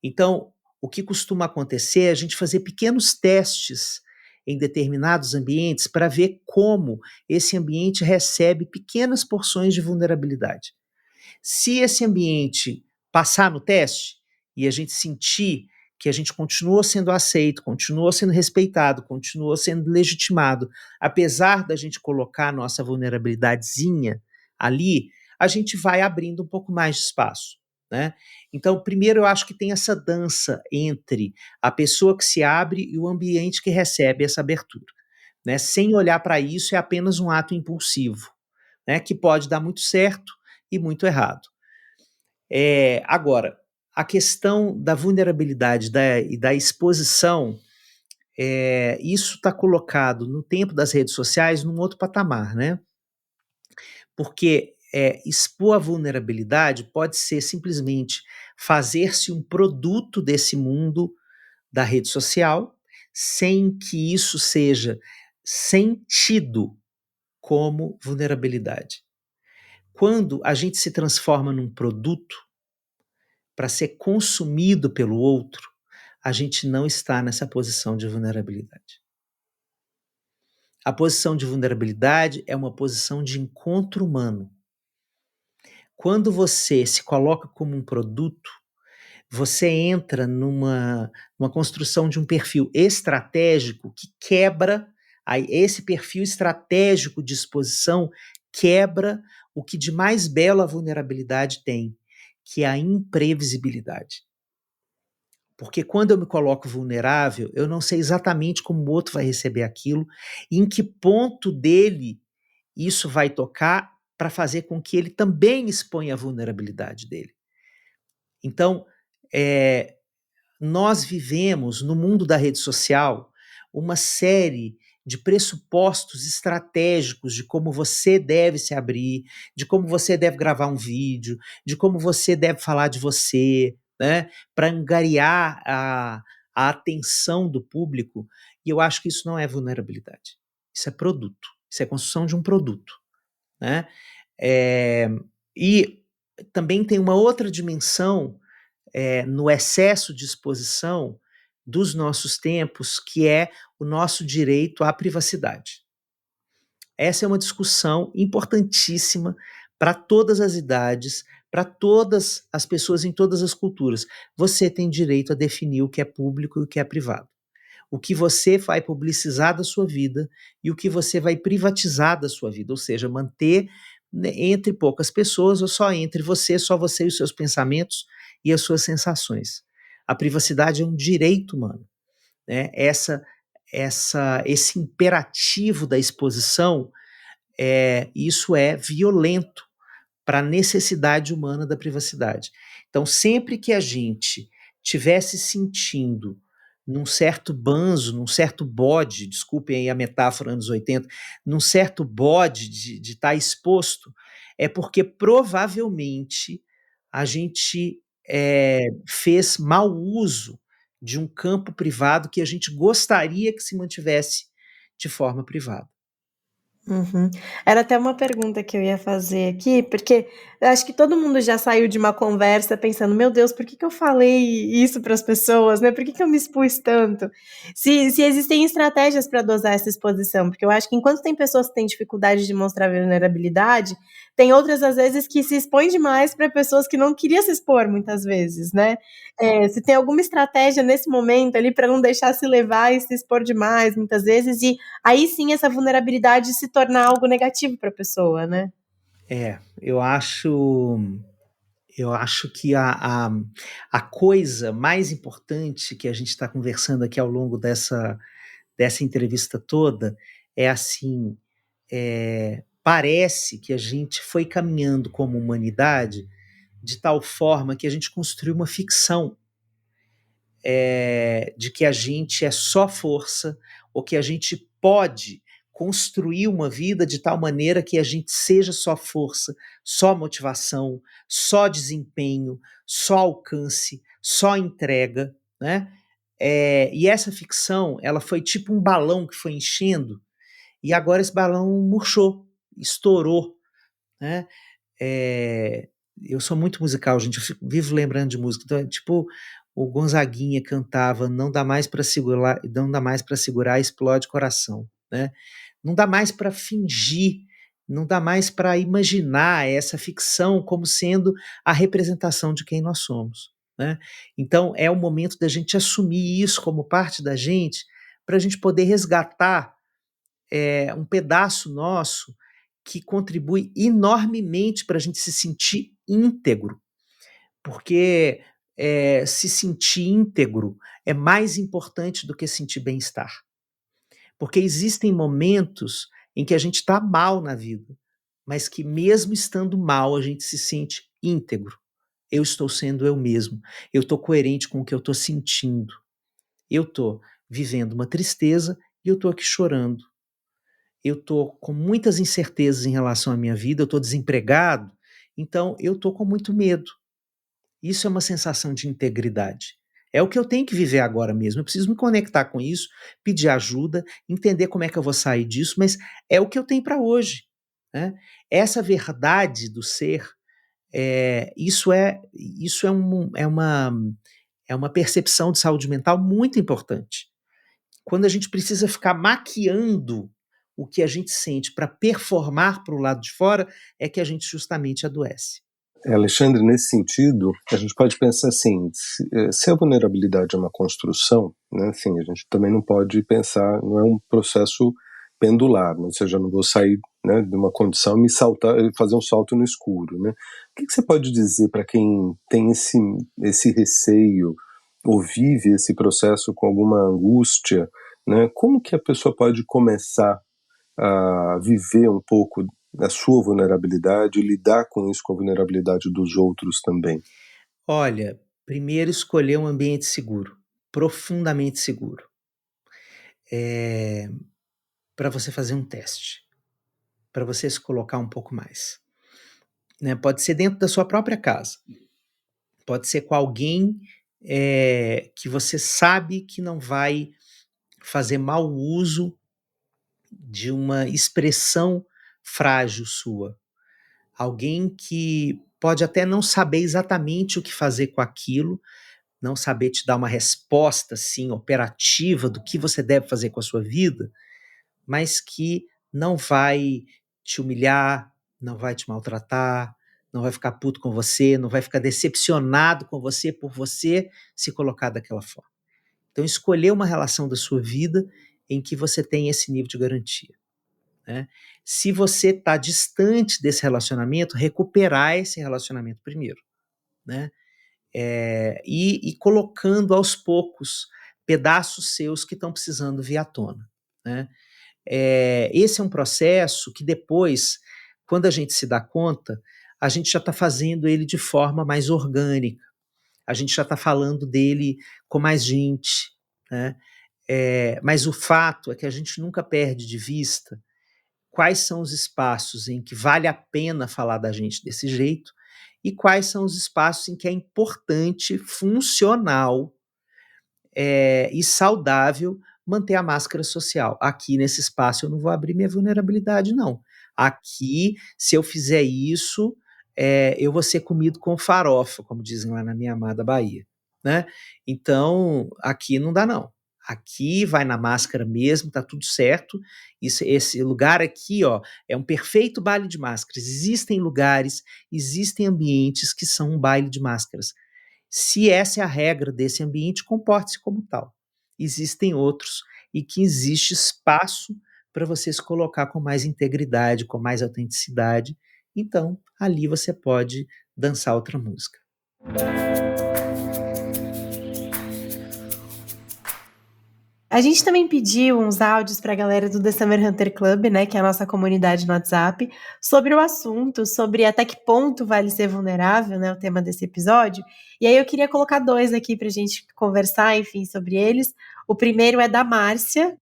Então, o que costuma acontecer é a gente fazer pequenos testes em determinados ambientes para ver como esse ambiente recebe pequenas porções de vulnerabilidade. Se esse ambiente passar no teste e a gente sentir que a gente continuou sendo aceito, continuou sendo respeitado, continuou sendo legitimado, apesar da gente colocar a nossa vulnerabilidadezinha ali, a gente vai abrindo um pouco mais de espaço, né? Então, primeiro eu acho que tem essa dança entre a pessoa que se abre e o ambiente que recebe essa abertura, né? Sem olhar para isso, é apenas um ato impulsivo, né? Que pode dar muito certo e muito errado. Agora, a questão da vulnerabilidade e da exposição, isso está colocado no tempo das redes sociais num outro patamar, né? Porque expor a vulnerabilidade pode ser simplesmente fazer-se um produto desse mundo da rede social, sem que isso seja sentido como vulnerabilidade. Quando a gente se transforma num produto para ser consumido pelo outro, a gente não está nessa posição de vulnerabilidade. A posição de vulnerabilidade é uma posição de encontro humano. Quando você se coloca como um produto, você entra numa construção de um perfil estratégico que quebra, esse perfil estratégico de exposição quebra o que de mais belo a vulnerabilidade tem, que é a imprevisibilidade. Porque quando eu me coloco vulnerável, eu não sei exatamente como o outro vai receber aquilo, e em que ponto dele isso vai tocar para fazer com que ele também exponha a vulnerabilidade dele. Então, nós vivemos no mundo da rede social uma série de pressupostos estratégicos de como você deve se abrir, de como você deve gravar um vídeo, de como você deve falar de você, né, para angariar a atenção do público. E eu acho que isso não é vulnerabilidade. Isso é produto. Isso é construção de um produto, né? E também tem uma outra dimensão no excesso de exposição dos nossos tempos, que é o nosso direito à privacidade. Essa é uma discussão importantíssima para todas as idades, para todas as pessoas em todas as culturas. Você tem direito a definir o que é público e o que é privado. O que você vai publicizar da sua vida e o que você vai privatizar da sua vida, ou seja, manter entre poucas pessoas ou só entre você, só você e os seus pensamentos e as suas sensações. A privacidade é um direito humano, né? Esse imperativo da exposição, isso é violento para a necessidade humana da privacidade. Então, sempre que a gente tivesse sentindo num certo banzo, num certo bode, desculpem aí a metáfora anos 80, num certo bode de estar exposto, é porque provavelmente a gente fez mau uso de um campo privado que a gente gostaria que se mantivesse de forma privada. Uhum. Era até uma pergunta que eu ia fazer aqui, porque eu acho que todo mundo já saiu de uma conversa pensando: meu Deus, por que que eu falei isso para as pessoas, né? Por que que eu me expus tanto? Se existem estratégias para dosar essa exposição, porque eu acho que enquanto tem pessoas que têm dificuldade de mostrar vulnerabilidade, tem outras às vezes que se expõem demais para pessoas que não queriam se expor muitas vezes, né? Se tem alguma estratégia nesse momento ali para não deixar se levar e se expor demais muitas vezes, e aí sim essa vulnerabilidade se tornar algo negativo para a pessoa, né? Eu acho que a coisa mais importante que a gente está conversando aqui ao longo dessa entrevista toda é assim, parece que a gente foi caminhando como humanidade de tal forma que a gente construiu uma ficção de que a gente é só força, ou que a gente pode construir uma vida de tal maneira que a gente seja só força, só motivação, só desempenho, só alcance, só entrega, né? E essa ficção, ela foi tipo um balão que foi enchendo, e agora esse balão murchou, estourou, né? Eu sou muito musical, gente, eu vivo lembrando de música, então, tipo, o Gonzaguinha cantava, não dá mais para segurar, não dá mais para segurar, explode coração, né? Não dá mais para fingir, não dá mais para imaginar essa ficção como sendo a representação de quem nós somos, né? Então é o momento da gente assumir isso como parte da gente, para a gente poder resgatar um pedaço nosso que contribui enormemente para a gente se sentir íntegro, porque se sentir íntegro é mais importante do que sentir bem-estar. Porque existem momentos em que a gente está mal na vida, mas que mesmo estando mal, a gente se sente íntegro. Eu estou sendo eu mesmo, eu estou coerente com o que eu estou sentindo. Eu estou vivendo uma tristeza e eu estou aqui chorando. Eu estou com muitas incertezas em relação à minha vida, eu estou desempregado, então eu estou com muito medo. Isso é uma sensação de integridade. É o que eu tenho que viver agora mesmo. Eu preciso me conectar com isso, pedir ajuda, entender como é que eu vou sair disso, mas é o que eu tenho para hoje, né? Essa verdade do ser, isso é uma percepção de saúde mental muito importante. Quando a gente precisa ficar maquiando o que a gente sente para performar para o lado de fora, é que a gente justamente adoece. Alexandre, nesse sentido, a gente pode pensar assim, se a vulnerabilidade é uma construção, né, assim, a gente também não pode pensar, não é um processo pendular, né, ou seja, eu não vou sair, né, de uma condição e fazer um salto no escuro. Né? O que você pode dizer para quem tem esse receio ou vive esse processo com alguma angústia, né? Como que a pessoa pode começar a viver um pouco da sua vulnerabilidade e lidar com isso, com a vulnerabilidade dos outros também? Olha, primeiro escolher um ambiente seguro, profundamente seguro, para você fazer um teste, para você se colocar um pouco mais. Né? Pode ser dentro da sua própria casa, pode ser com alguém que você sabe que não vai fazer mau uso de uma expressão frágil sua. Alguém que pode até não saber exatamente o que fazer com aquilo, não saber te dar uma resposta assim operativa do que você deve fazer com a sua vida, mas que não vai te humilhar, não vai te maltratar, não vai ficar puto com você, não vai ficar decepcionado com você por você se colocar daquela forma. Então, escolher uma relação da sua vida em que você tem esse nível de garantia. Né? Se você está distante desse relacionamento, recuperar esse relacionamento primeiro. Né? E colocando aos poucos pedaços seus que estão precisando vir à tona. Né? Esse é um processo que depois, quando a gente se dá conta, a gente já está fazendo ele de forma mais orgânica, a gente já está falando dele com mais gente, né? Mas o fato é que a gente nunca perde de vista quais são os espaços em que vale a pena falar da gente desse jeito e quais são os espaços em que é importante, funcional, e saudável manter a máscara social. Aqui nesse espaço eu não vou abrir minha vulnerabilidade, não. Aqui, se eu fizer isso, eu vou ser comido com farofa, como dizem lá na minha amada Bahia, né? Então, aqui não dá, não. Aqui vai na máscara mesmo, tá tudo certo. Esse lugar aqui, ó, é um perfeito baile de máscaras. Existem lugares, existem ambientes que são um baile de máscaras. Se essa é a regra desse ambiente, comporte-se como tal. Existem outros e que existe espaço para você se colocar com mais integridade, com mais autenticidade. Então, ali você pode dançar outra música. A gente também pediu uns áudios para a galera do The Summer Hunter Club, né, que é a nossa comunidade no WhatsApp, sobre o assunto, sobre até que ponto vale ser vulnerável, né, o tema desse episódio. E aí eu queria colocar 2 aqui para a gente conversar, enfim, sobre eles. O primeiro é da Márcia.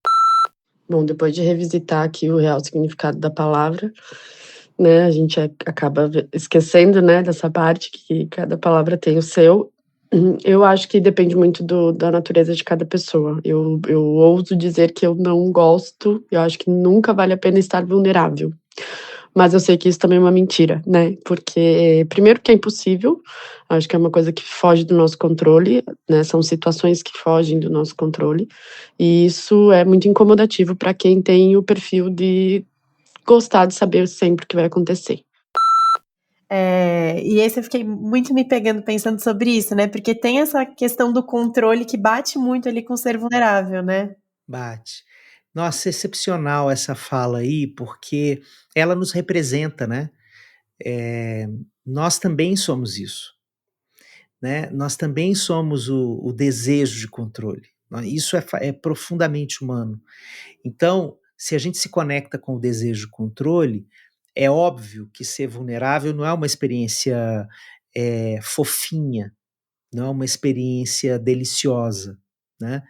Bom, depois de revisitar aqui o real significado da palavra, né, a gente acaba esquecendo, né, dessa parte que cada palavra tem o seu. Eu acho que depende muito da natureza de cada pessoa. Eu ouso dizer que eu não gosto, eu acho que nunca vale a pena estar vulnerável. Mas eu sei que isso também é uma mentira, né? Porque, primeiro, que é impossível, acho que é uma coisa que foge do nosso controle, né? São situações que fogem do nosso controle, e isso é muito incomodativo para quem tem o perfil de gostar de saber sempre o que vai acontecer. E esse eu fiquei muito me pegando pensando sobre isso, né? Porque tem essa questão do controle que bate muito ali com o ser vulnerável, né? Bate. Nossa, excepcional essa fala aí, porque ela nos representa, né? Nós também somos isso, né? Nós também somos o desejo de controle. Isso é profundamente humano. Então, se a gente se conecta com o desejo de controle, é óbvio que ser vulnerável não é uma experiência fofinha, não é uma experiência deliciosa, né?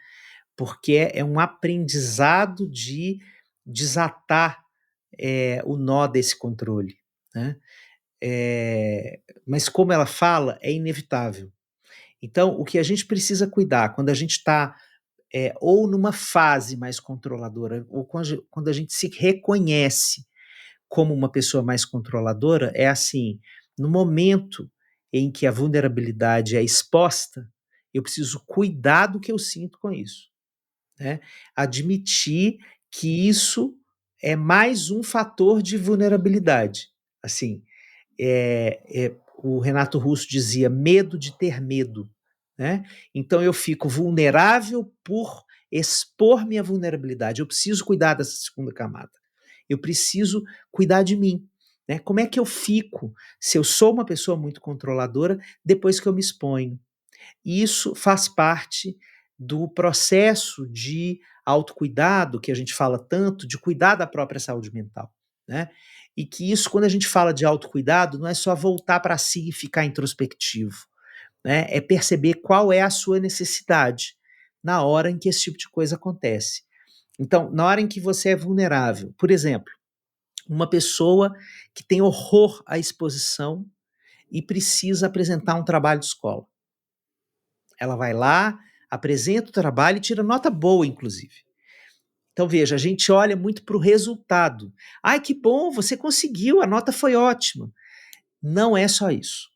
Porque é um aprendizado de desatar o nó desse controle, né? Mas como ela fala, é inevitável. Então, o que a gente precisa cuidar quando a gente está ou numa fase mais controladora, ou quando a gente se reconhece como uma pessoa mais controladora, é assim: no momento em que a vulnerabilidade é exposta, eu preciso cuidar do que eu sinto com isso, né? Admitir que isso é mais um fator de vulnerabilidade. Assim, o Renato Russo dizia medo de ter medo, né? Então eu fico vulnerável por expor minha vulnerabilidade. Eu preciso cuidar dessa segunda camada. Eu preciso cuidar de mim, né? Como é que eu fico se eu sou uma pessoa muito controladora depois que eu me exponho? Isso faz parte do processo de autocuidado que a gente fala tanto, de cuidar da própria saúde mental, né? E que isso, quando a gente fala de autocuidado, não é só voltar para si e ficar introspectivo, né? É perceber qual é a sua necessidade na hora em que esse tipo de coisa acontece. Então, na hora em que você é vulnerável, por exemplo, uma pessoa que tem horror à exposição e precisa apresentar um trabalho de escola. Ela vai lá, apresenta o trabalho e tira nota boa, inclusive. Então, veja, a gente olha muito para o resultado. Ai, que bom, você conseguiu, a nota foi ótima. Não é só isso.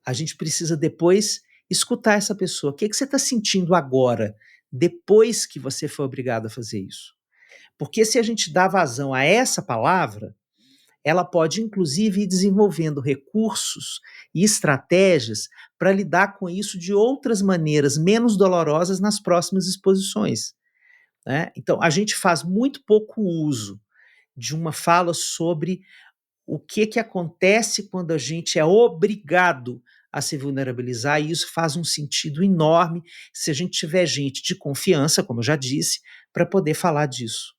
A gente precisa depois escutar essa pessoa. O que você está sentindo agora, depois que você foi obrigado a fazer isso? Porque se a gente dá vazão a essa palavra, ela pode, inclusive, ir desenvolvendo recursos e estratégias para lidar com isso de outras maneiras menos dolorosas nas próximas exposições, né? Então, a gente faz muito pouco uso de uma fala sobre o que acontece quando a gente é obrigado a se vulnerabilizar, e isso faz um sentido enorme se a gente tiver gente de confiança, como eu já disse, para poder falar disso.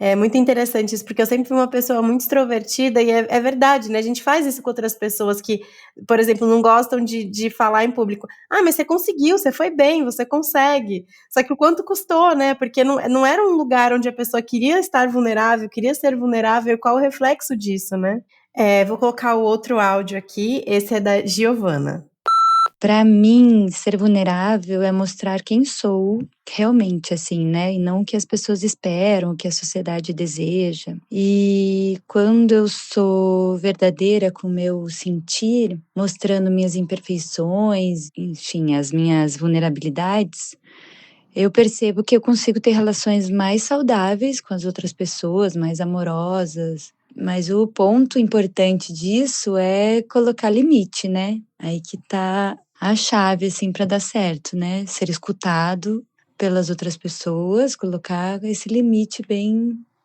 É muito interessante isso, porque eu sempre fui uma pessoa muito extrovertida e é verdade, né? A gente faz isso com outras pessoas que, por exemplo, não gostam de falar em público. Ah, mas você conseguiu, você foi bem, você consegue. Só que o quanto custou, né? Porque não era um lugar onde a pessoa queria estar vulnerável, queria ser vulnerável, e qual o reflexo disso, né? Vou colocar o outro áudio aqui, esse é da Giovana. Para mim, ser vulnerável é mostrar quem sou realmente, assim, né? E não o que as pessoas esperam, o que a sociedade deseja. E quando eu sou verdadeira com o meu sentir, mostrando minhas imperfeições, enfim, as minhas vulnerabilidades, eu percebo que eu consigo ter relações mais saudáveis com as outras pessoas, mais amorosas. Mas o ponto importante disso é colocar limite, né? Aí que tá a chave, assim, para dar certo, né? Ser escutado pelas outras pessoas, colocar esse limite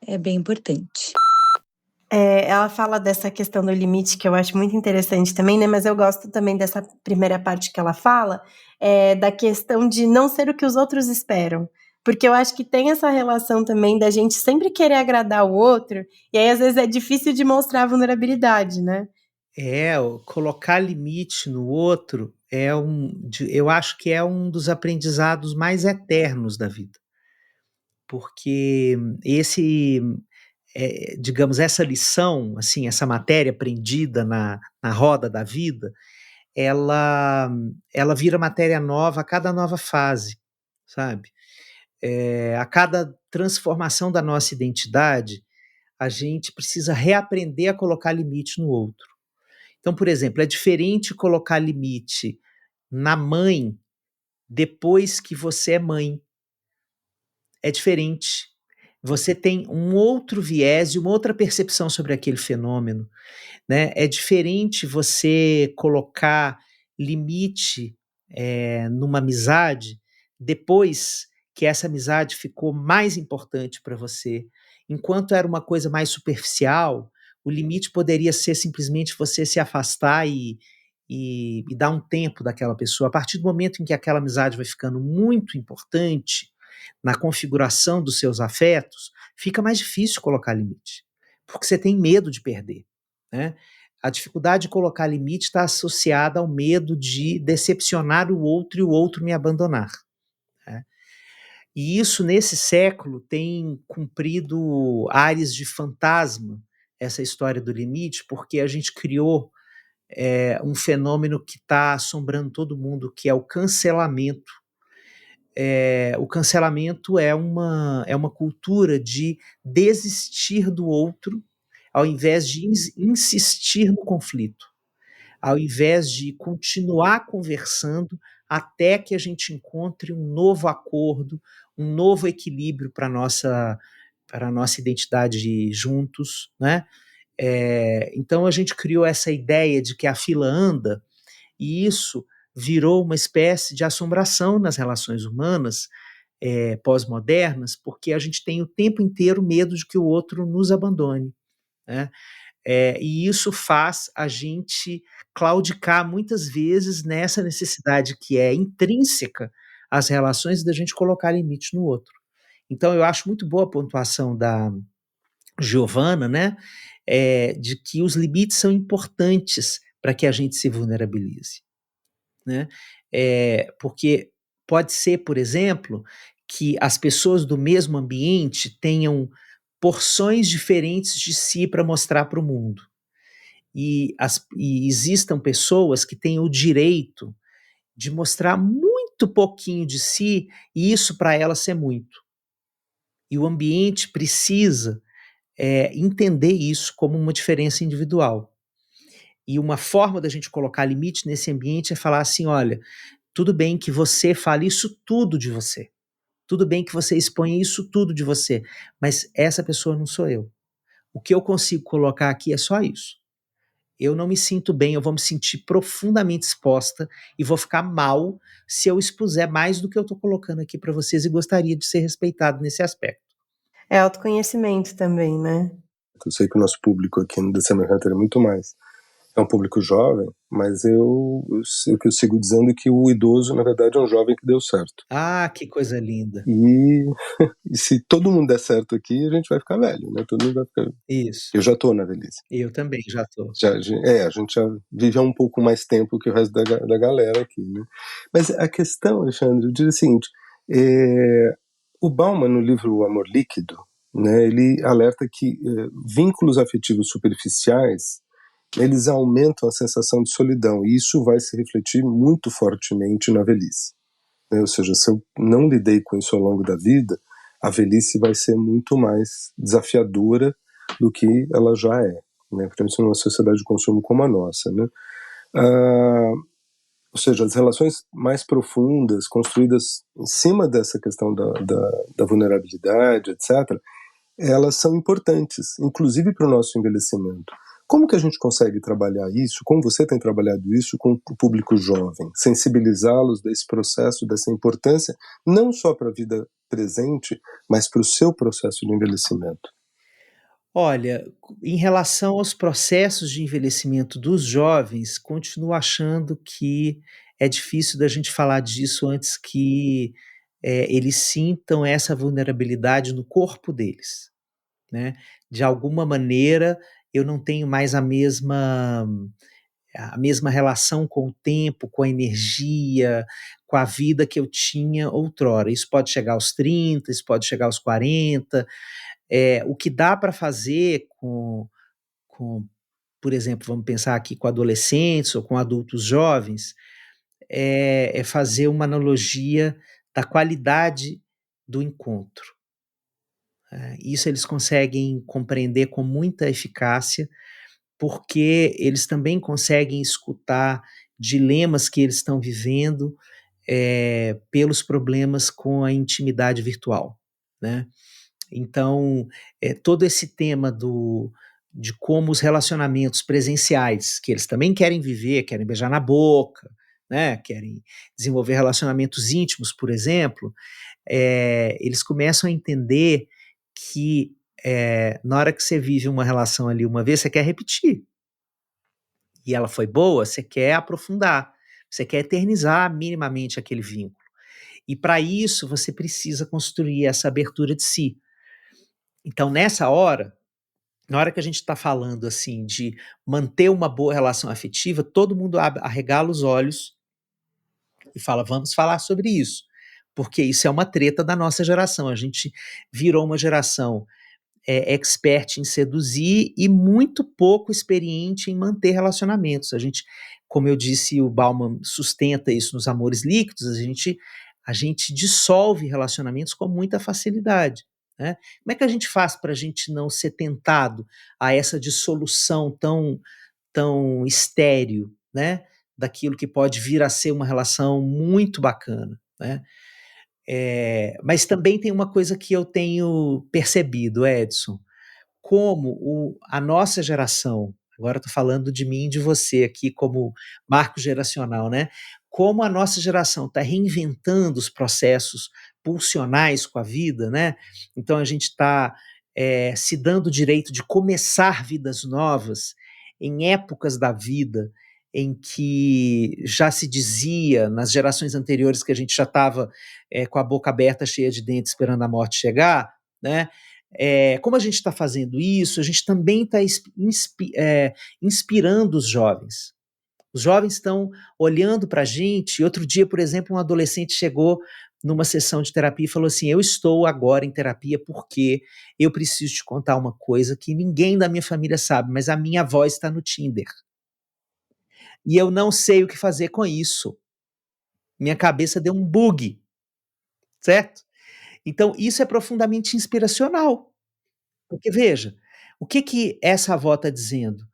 é bem importante. Ela fala dessa questão do limite que eu acho muito interessante também, né? Mas eu gosto também dessa primeira parte que ela fala, da questão de não ser o que os outros esperam. Porque eu acho que tem essa relação também da gente sempre querer agradar o outro, e aí às vezes é difícil de mostrar a vulnerabilidade, né? Colocar limite no outro eu acho que é um dos aprendizados mais eternos da vida, porque digamos, essa lição, assim, essa matéria aprendida na roda da vida, ela vira matéria nova a cada nova fase, sabe? A cada transformação da nossa identidade, a gente precisa reaprender a colocar limite no outro. Então, por exemplo, é diferente colocar limite na mãe depois que você é mãe. É diferente. Você tem um outro viés e uma outra percepção sobre aquele fenômeno, né? É diferente você colocar limite numa amizade depois que essa amizade ficou mais importante para você. Enquanto era uma coisa mais superficial, o limite poderia ser simplesmente você se afastar e dar um tempo daquela pessoa. A partir do momento em que aquela amizade vai ficando muito importante na configuração dos seus afetos, fica mais difícil colocar limite, porque você tem medo de perder, né? A dificuldade de colocar limite está associada ao medo de decepcionar o outro e o outro me abandonar, né? E isso, nesse século, tem cumprido ares de fantasma, essa história do limite, porque a gente criou um fenômeno que está assombrando todo mundo, que é o cancelamento. O cancelamento é uma cultura de desistir do outro ao invés de insistir no conflito, ao invés de continuar conversando até que a gente encontre um novo acordo, um novo equilíbrio para a nossa identidade juntos, né? Então a gente criou essa ideia de que a fila anda, e isso virou uma espécie de assombração nas relações humanas pós-modernas, porque a gente tem o tempo inteiro medo de que o outro nos abandone, né? E isso faz a gente claudicar muitas vezes nessa necessidade que é intrínseca às relações da gente colocar limite no outro. Então eu acho muito boa a pontuação da Giovana, né? De que os limites são importantes para que a gente se vulnerabilize, né? Porque pode ser, por exemplo, que as pessoas do mesmo ambiente tenham porções diferentes de si para mostrar para o mundo. E existam pessoas que têm o direito de mostrar muito pouquinho de si, e isso para elas ser muito. E o ambiente precisa entender isso como uma diferença individual. E uma forma da gente colocar limite nesse ambiente é falar assim: olha, tudo bem que você fale isso tudo de você. Tudo bem que você exponha isso tudo de você, mas essa pessoa não sou eu. O que eu consigo colocar aqui é só isso. Eu não me sinto bem, eu vou me sentir profundamente exposta e vou ficar mal se eu expuser mais do que eu estou colocando aqui para vocês, e gostaria de ser respeitado nesse aspecto. É autoconhecimento também, né? Eu sei que o nosso público aqui no The Summer Hunter é muito mais. É um público jovem, mas o que eu sigo dizendo é que o idoso, na verdade, é um jovem que deu certo. Ah, que coisa linda. E se todo mundo der certo aqui, a gente vai ficar velho, né? Todo mundo vai ficar... Isso. Eu já estou na velhice. Eu também já estou. A gente já vive há um pouco mais tempo que o resto da galera aqui, né? Mas a questão, Alexandre, eu diria o seguinte, o Bauman, no livro O Amor Líquido, né, ele alerta que vínculos afetivos superficiais, eles aumentam a sensação de solidão, e isso vai se refletir muito fortemente na velhice. Né? Ou seja, se eu não lidei com isso ao longo da vida, a velhice vai ser muito mais desafiadora do que ela já é, né? Principalmente numa sociedade de consumo como a nossa, né? Ou seja, as relações mais profundas, construídas em cima dessa questão da vulnerabilidade, etc., elas são importantes, inclusive para o nosso envelhecimento. Como que a gente consegue trabalhar isso, como você tem trabalhado isso com o público jovem, sensibilizá-los desse processo, dessa importância, não só para a vida presente, mas para o seu processo de envelhecimento? Olha, em relação aos processos de envelhecimento dos jovens, continuo achando que é difícil da gente falar disso antes que eles sintam essa vulnerabilidade no corpo deles, né? De alguma maneira, eu não tenho mais a mesma relação com o tempo, com a energia, com a vida que eu tinha outrora. Isso pode chegar aos 30, isso pode chegar aos 40. O que dá para fazer por exemplo, vamos pensar aqui com adolescentes ou com adultos jovens, é fazer uma analogia da qualidade do encontro. Isso eles conseguem compreender com muita eficácia, porque eles também conseguem escutar dilemas que eles estão vivendo pelos problemas com a intimidade virtual, né? Então, todo esse tema de como os relacionamentos presenciais, que eles também querem viver, querem beijar na boca, né, querem desenvolver relacionamentos íntimos, por exemplo, eles começam a entender que na hora que você vive uma relação ali uma vez, você quer repetir. E ela foi boa, você quer aprofundar, você quer eternizar minimamente aquele vínculo. E para isso, você precisa construir essa abertura de si. Então, nessa hora, na hora que a gente está falando assim de manter uma boa relação afetiva, todo mundo arregala os olhos e fala, vamos falar sobre isso, porque isso é uma treta da nossa geração. A gente virou uma geração expert em seduzir e muito pouco experiente em manter relacionamentos. A gente, como eu disse, o Bauman sustenta isso nos Amores Líquidos, a gente dissolve relacionamentos com muita facilidade. Né? Como é que a gente faz para a gente não ser tentado a essa dissolução tão estéril, né? Daquilo que pode vir a ser uma relação muito bacana, né? Mas também tem uma coisa que eu tenho percebido, Edson, como a nossa geração, agora estou falando de mim e de você aqui como marco geracional, né? Como a nossa geração está reinventando os processos pulsionais com a vida, né? Então a gente está se dando o direito de começar vidas novas em épocas da vida em que já se dizia nas gerações anteriores que a gente já estava com a boca aberta, cheia de dentes, esperando a morte chegar, né? Como a gente está fazendo isso, a gente também está inspirando os jovens. Os jovens estão olhando para a gente. E outro dia, por exemplo, um adolescente chegou numa sessão de terapia e falou assim, eu estou agora em terapia porque eu preciso te contar uma coisa que ninguém da minha família sabe, mas a minha avó está no Tinder. E eu não sei o que fazer com isso. Minha cabeça deu um bug, certo? Então, isso é profundamente inspiracional. Porque, veja, o que essa avó está dizendo?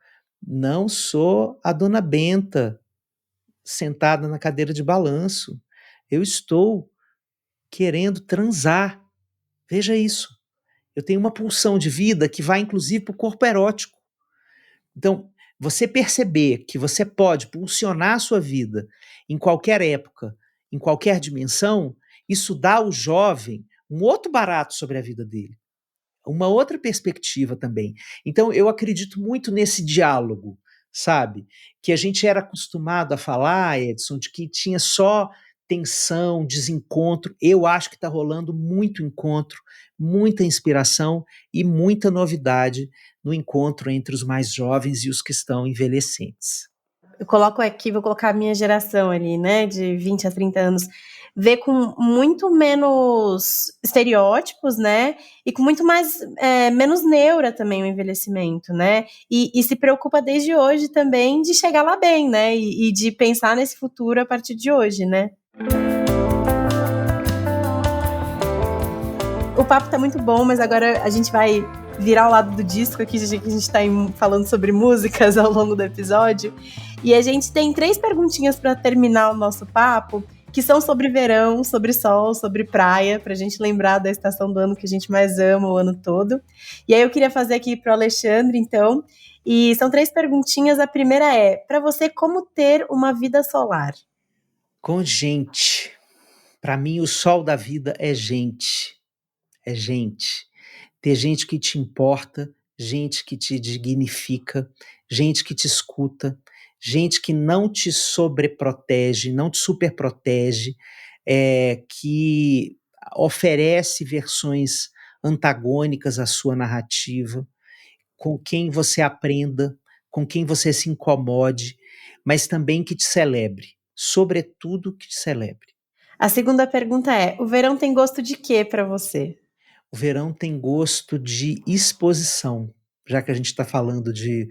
Não sou a dona Benta sentada na cadeira de balanço. Eu estou querendo transar. Veja isso. Eu tenho uma pulsão de vida que vai, inclusive, para o corpo erótico. Então, você perceber que você pode pulsionar a sua vida em qualquer época, em qualquer dimensão, isso dá ao jovem um outro barato sobre a vida dele. Uma outra perspectiva também. Então, eu acredito muito nesse diálogo, sabe? Que a gente era acostumado a falar, Edson, de que tinha só tensão, desencontro. Eu acho que está rolando muito encontro, muita inspiração e muita novidade no encontro entre os mais jovens e os que estão envelhecentes. Eu coloco aqui, vou colocar a minha geração ali, né, de 20 a 30 anos, vê com muito menos estereótipos, né, e com muito mais, menos neura também o envelhecimento, né, e se preocupa desde hoje também de chegar lá bem, né, e de pensar nesse futuro a partir de hoje, né. O papo tá muito bom, mas agora a gente vai virar ao lado do disco aqui, já que a gente tá falando sobre músicas ao longo do episódio. E a gente tem 3 perguntinhas para terminar o nosso papo, que são sobre verão, sobre sol, sobre praia, pra gente lembrar da estação do ano que a gente mais ama o ano todo. E aí eu queria fazer aqui pro Alexandre, então, e são 3 perguntinhas. A primeira é: para você, como ter uma vida solar? Com gente. Para mim, o sol da vida é gente. É gente. Ter gente que te importa, gente que te dignifica, gente que te escuta, gente que não te sobreprotege, não te superprotege, que oferece versões antagônicas à sua narrativa, com quem você aprenda, com quem você se incomode, mas também que te celebre, sobretudo que te celebre. A segunda pergunta é: o verão tem gosto de quê para você? O verão tem gosto de exposição, já que a gente está falando de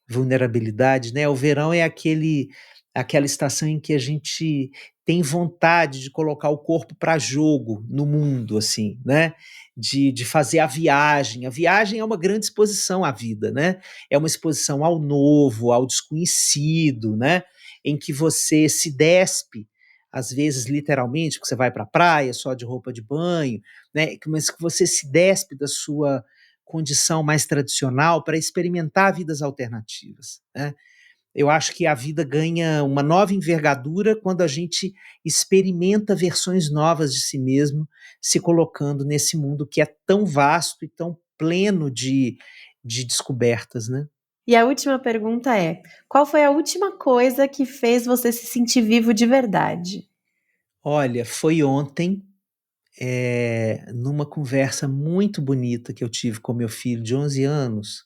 vulnerabilidade, né? O verão é aquela estação em que a gente tem vontade de colocar o corpo para jogo no mundo, assim, né? De fazer a viagem. A viagem é uma grande exposição à vida, né? É uma exposição ao novo, ao desconhecido, né? Em que você se despe, às vezes literalmente, porque você vai para a praia só de roupa de banho, né? Mas que você se despe da sua condição mais tradicional para experimentar vidas alternativas, né? Eu acho que a vida ganha uma nova envergadura quando a gente experimenta versões novas de si mesmo, se colocando nesse mundo que é tão vasto e tão pleno de descobertas, né? E a última pergunta é: qual foi a última coisa que fez você se sentir vivo de verdade? Olha, foi ontem, numa conversa muito bonita que eu tive com meu filho de 11 anos,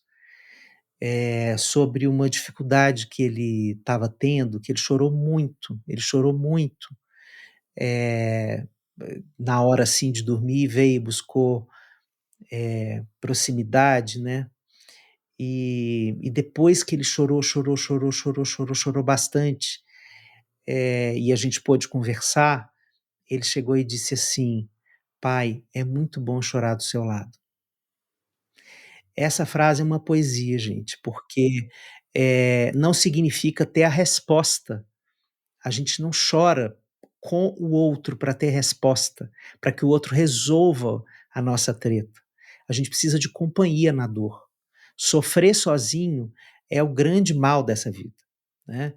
sobre uma dificuldade que ele estava tendo, que ele chorou muito, eh, na hora, assim, de dormir, veio e buscou, proximidade, né, e depois que ele chorou, chorou, chorou, chorou, chorou, chorou bastante, e a gente pôde conversar, ele chegou e disse assim: "Pai, é muito bom chorar do seu lado". Essa frase é uma poesia, gente, porque, não significa ter a resposta. A gente não chora com o outro para ter resposta, para que o outro resolva a nossa treta. A gente precisa de companhia na dor. Sofrer sozinho é o grande mal dessa vida, né.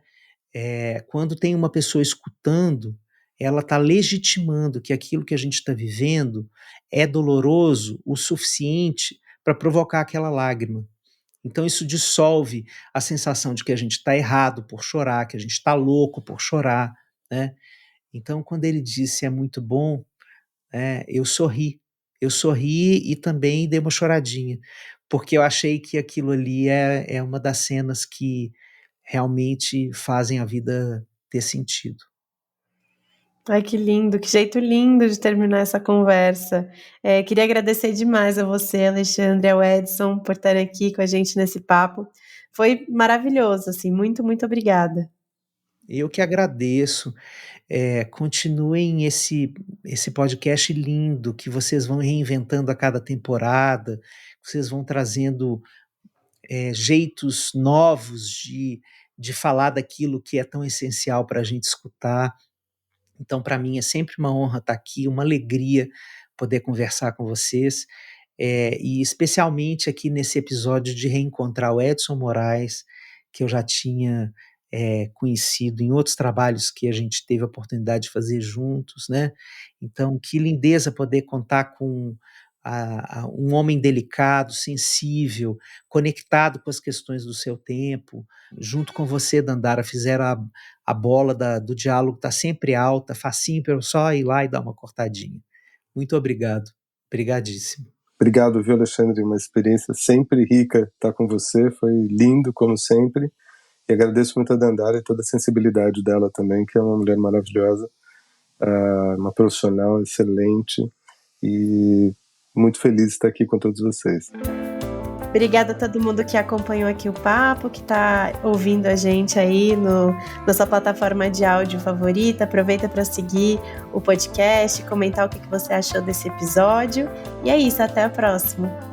Quando tem uma pessoa escutando, ela está legitimando que aquilo que a gente está vivendo é doloroso o suficiente para provocar aquela lágrima. Então isso dissolve a sensação de que a gente está errado por chorar, que a gente está louco por chorar, né. Então quando ele disse: "É muito bom", eu sorri. Eu sorri e também dei uma choradinha, porque eu achei que aquilo ali é uma das cenas que realmente fazem a vida ter sentido. Ai, que lindo, que jeito lindo de terminar essa conversa. Queria agradecer demais a você, Alexandre, e ao Edson, por estarem aqui com a gente nesse papo. Foi maravilhoso, assim, muito, muito obrigada. Eu que agradeço. Continuem esse podcast lindo que vocês vão reinventando a cada temporada, vocês vão trazendo, jeitos novos de falar daquilo que é tão essencial para a gente escutar. Então, para mim é sempre uma honra estar aqui, uma alegria poder conversar com vocês, e especialmente aqui nesse episódio de reencontrar o Edson Moraes, que eu já tinha, conhecido em outros trabalhos que a gente teve a oportunidade de fazer juntos, né. Então, que lindeza poder contar com um homem delicado, sensível, conectado com as questões do seu tempo. Junto com você, Dandara, fizeram a bola do diálogo, está sempre alta, facinho para eu só ir lá e dar uma cortadinha. Muito obrigado. Obrigadíssimo. Obrigado, viu, Alexandre? Uma experiência sempre rica estar com você, foi lindo, como sempre. E agradeço muito a Dandara e toda a sensibilidade dela também, que é uma mulher maravilhosa, uma profissional excelente e muito feliz de estar aqui com todos vocês. Obrigada a todo mundo que acompanhou aqui o papo, que está ouvindo a gente aí na sua plataforma de áudio favorita. Aproveita para seguir o podcast, comentar o que você achou desse episódio. E é isso, até a próxima.